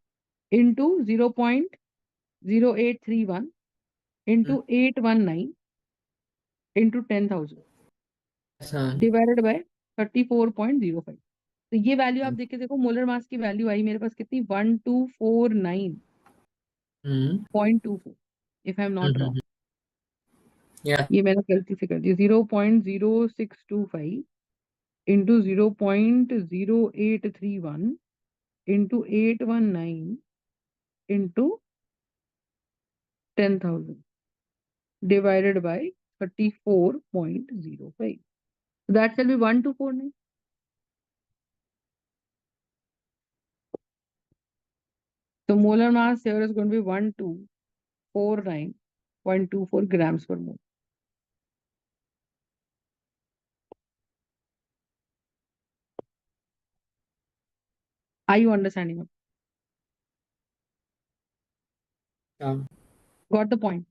into 0.0831 into 819 into 10,000 yes, ma'am. Divided by 34.05. तो ये वैल्यू आप देख के देखो. मोलर मास की वैल्यू आई मेरे पास कितनी? 1249.24, hmm, if I am not wrong. yeah. ये मैंने गलती से कर दी. 0.0625 into 0.0831 into 819 into 10,000 divided by 34.05. That shall be 1249. So molar mass here is going to be 1249.24 grams per mole. Are you understanding? Um, Got the point?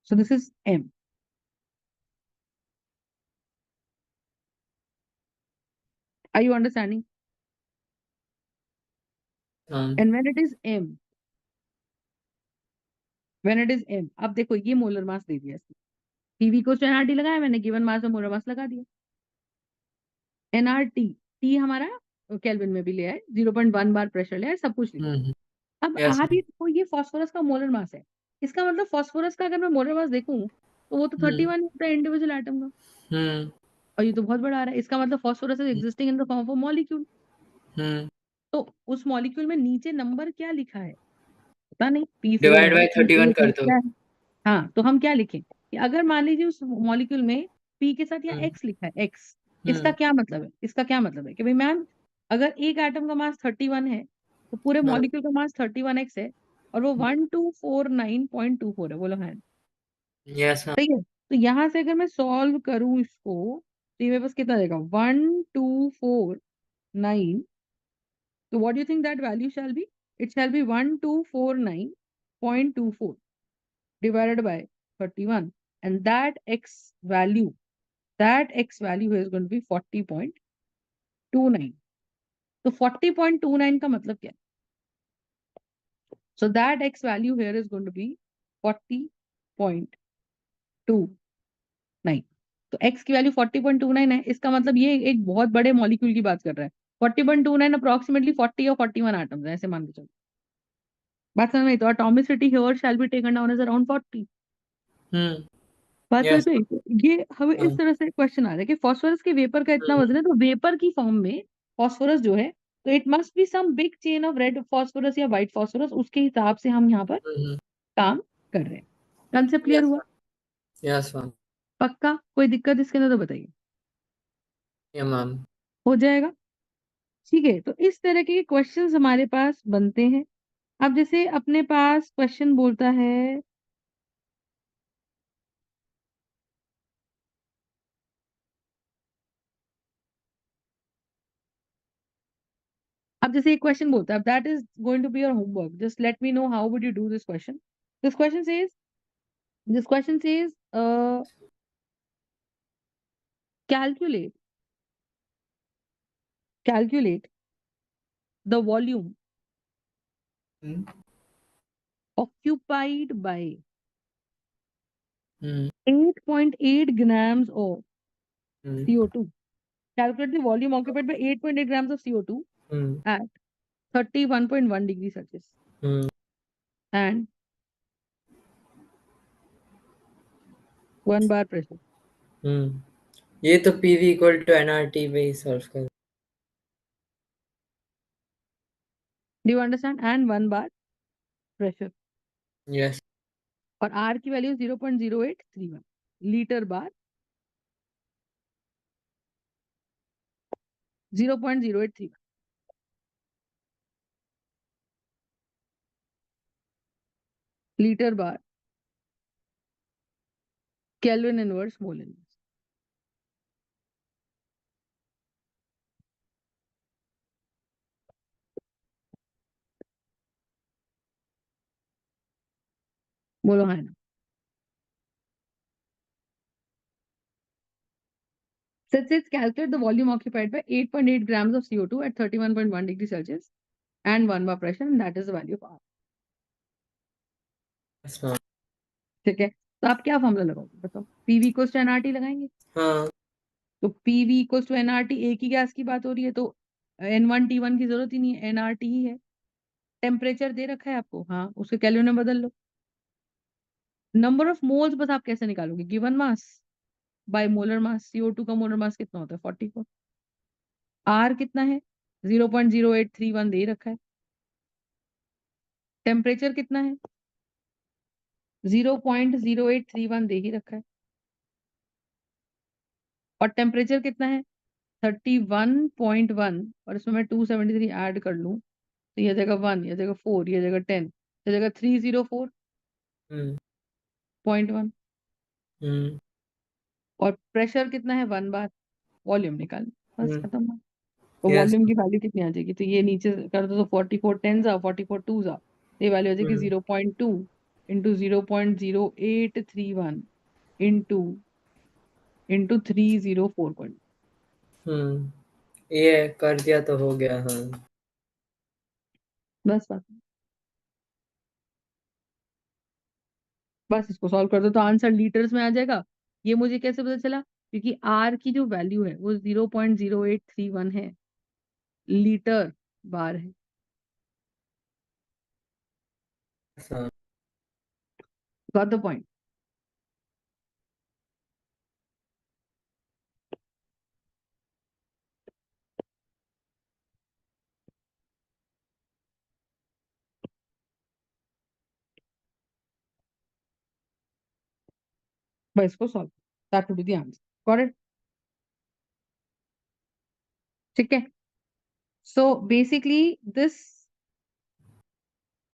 So this is M. Are you understanding? And when it is M, अब देखो ये molar mass दे दिया इसने. PV को NRT लगाया मैंने, given mass और molar मास लगा दिया. एनआरटी, टी हमारा केल्विन में भी लिया है, 0.1 बार प्रेशर लिया है, सब कुछ लिया है. अब yes, आप ये देखो, ये फास्फोरस का मोलर मास है. इसका मतलब फास्फोरस का अगर मैं मोलर मास देखूं, तो वो तो 31 होता है इंडिविजुअल एटम का. हम्म, और ये तो बहुत बड़ा आ रहा है. इसका मतलब phosphorus is existing in the form of molecule. Hmm, तो उस मॉलिक्यूल में नीचे नंबर क्या लिखा है पता नहीं. P4 डिवाइड है, बाय 31 P8 है, कर दो. क्या है? हाँ, तो हम क्या लिखें कि अगर मान लीजिए उस मॉलिक्यूल में P के साथ यहाँ हम्म, X लिखा है, X. इसका हम्म, क्या मतलब है? इसका क्या मतलब है कि भाई मैम, अगर एक एटम का मास 31 है, तो तो पूरे हाँ। मॉलिक्यूल का मास 31x है और वो 1249.24 है। बोलो हाँ। यस हाँ। सही है। तो यहां से अगर मैं सॉल्व करूं इसको तो ये मेरे पास कितना देगा 1249। तो what do you think that value shall be? It shall be 1249.24 divided by 31, and that x value is going to be 40.29. तो 40.29 का मतलब क्या है? So that x value here is going to be 40.29. तो x की value 40.29 है, इसका मतलब ये एक बहुत बड़े मॉलिक्यूल की बात कर रहा है। 40.29 अप्रोक्सीमेटली 40 और 41 एटम्स है, ऐसे मान के चलो। बात समझ में आई? तो atomicity here shall be taken down as around 40। बात समझ यस में आई? तो ये हमें इस हाँ। तरह से क्वेश्चन आ रहा है कि फास्फोरस के वेपर का इतना हम्म, वजन है, तो वेपर की फॉर्म में फास्फोरस जो है, तो it must be some big chain of red phosphorus या व्हाइट फास्फोरस, उसके हिसाब से हम यहाँ पर हम्म, काम कर रहे हैं। कंसेप्ट क्लियर यस हुआ? Yes ma'am. पक्का? कोई दिक्कत इसके अंदर तो बताइए। या मैम। हो जाएगा। ठीक है, तो इस तरह के क्वेश्चंस हमारे पास बनते हैं। अब जैसे अपने पास क्वेश्चन बोलता है, अब जैसे एक क्वेश्चन बोलता है, that is going to be your homework, just let me know how would you do this question. This question says calculate calculate the volume hmm, occupied by hmm, 8.8 grams of hmm, CO2. Calculate the volume occupied by 8.8 grams of CO2 hmm, at 31.1 degrees Celsius hmm, and 1 bar pressure. ये तो PV equal to NRT पे ही solve कर। Do you understand? And 1 bar pressure. Yes. और R की value 0.0831 litre बार 0.0831 litre bar kelvin inverse mole inverse. बोलो हाँ ना? So it says calculate the volume occupied by 8.8 grams of CO2 at 31.1 degrees Celsius and 1 bar pressure, and that is the value of R. Yes ma'am. ठीक है, तो आप क्या formula लगाओगे बताओ? पीवी इक्वल्स टू एनआरटी लगाएंगे। हाँ। तो पीवी इक्वल्स टू एनआरटी, एक ही गैस की बात हो रही है, तो N1T1 की जरूरत ही नहीं है, एनआरटी ही है। टेम्परेचर दे रखा है आपको, हाँ, उसके केल्विन में बदल लो। नंबर ऑफ मोल्स बस आप कैसे निकालोगे? गिवन मास बाय मोलर मास। CO2 का मोलर मास कितना होता है? 44। आर कितना है? 0.0831 दे रखा है। टेम्परेचर कितना है? 0.0831 दे ही रखा है। और टेम्परेचर कितना है? 31.1, और इसमें मैं 273 ऐड कर लूं तो ये जगह 1, ये जगह 4, ये जगह 10, ये जगह 304.1। हम्म, हम्म, और प्रेशर कितना है? 1 बार। वॉल्यूम निकाल, बस हम्म, खत्म बात। तो यस। वॉल्यूम की वैल्यू कितनी आ जाएगी? तो ये नीचे कर दो तो 44 टेंस आ, 44 टूज आ, ये वैल्यू आ जाएगी हम्म, 0.2 इंटू 0.0831 इंटू 304 हम्म, ये कर दिया तो हो गया हाँ। बस बात। बस इसको सॉल्व कर दो तो आंसर लीटर्स में आ जाएगा। ये मुझे कैसे पता चला? क्योंकि आर की जो वैल्यू है वो 0.0831 है, लीटर बार है। हाँ। Got the point? बस इसको solve, that would be the answer. Got it? ठीक है। So basically this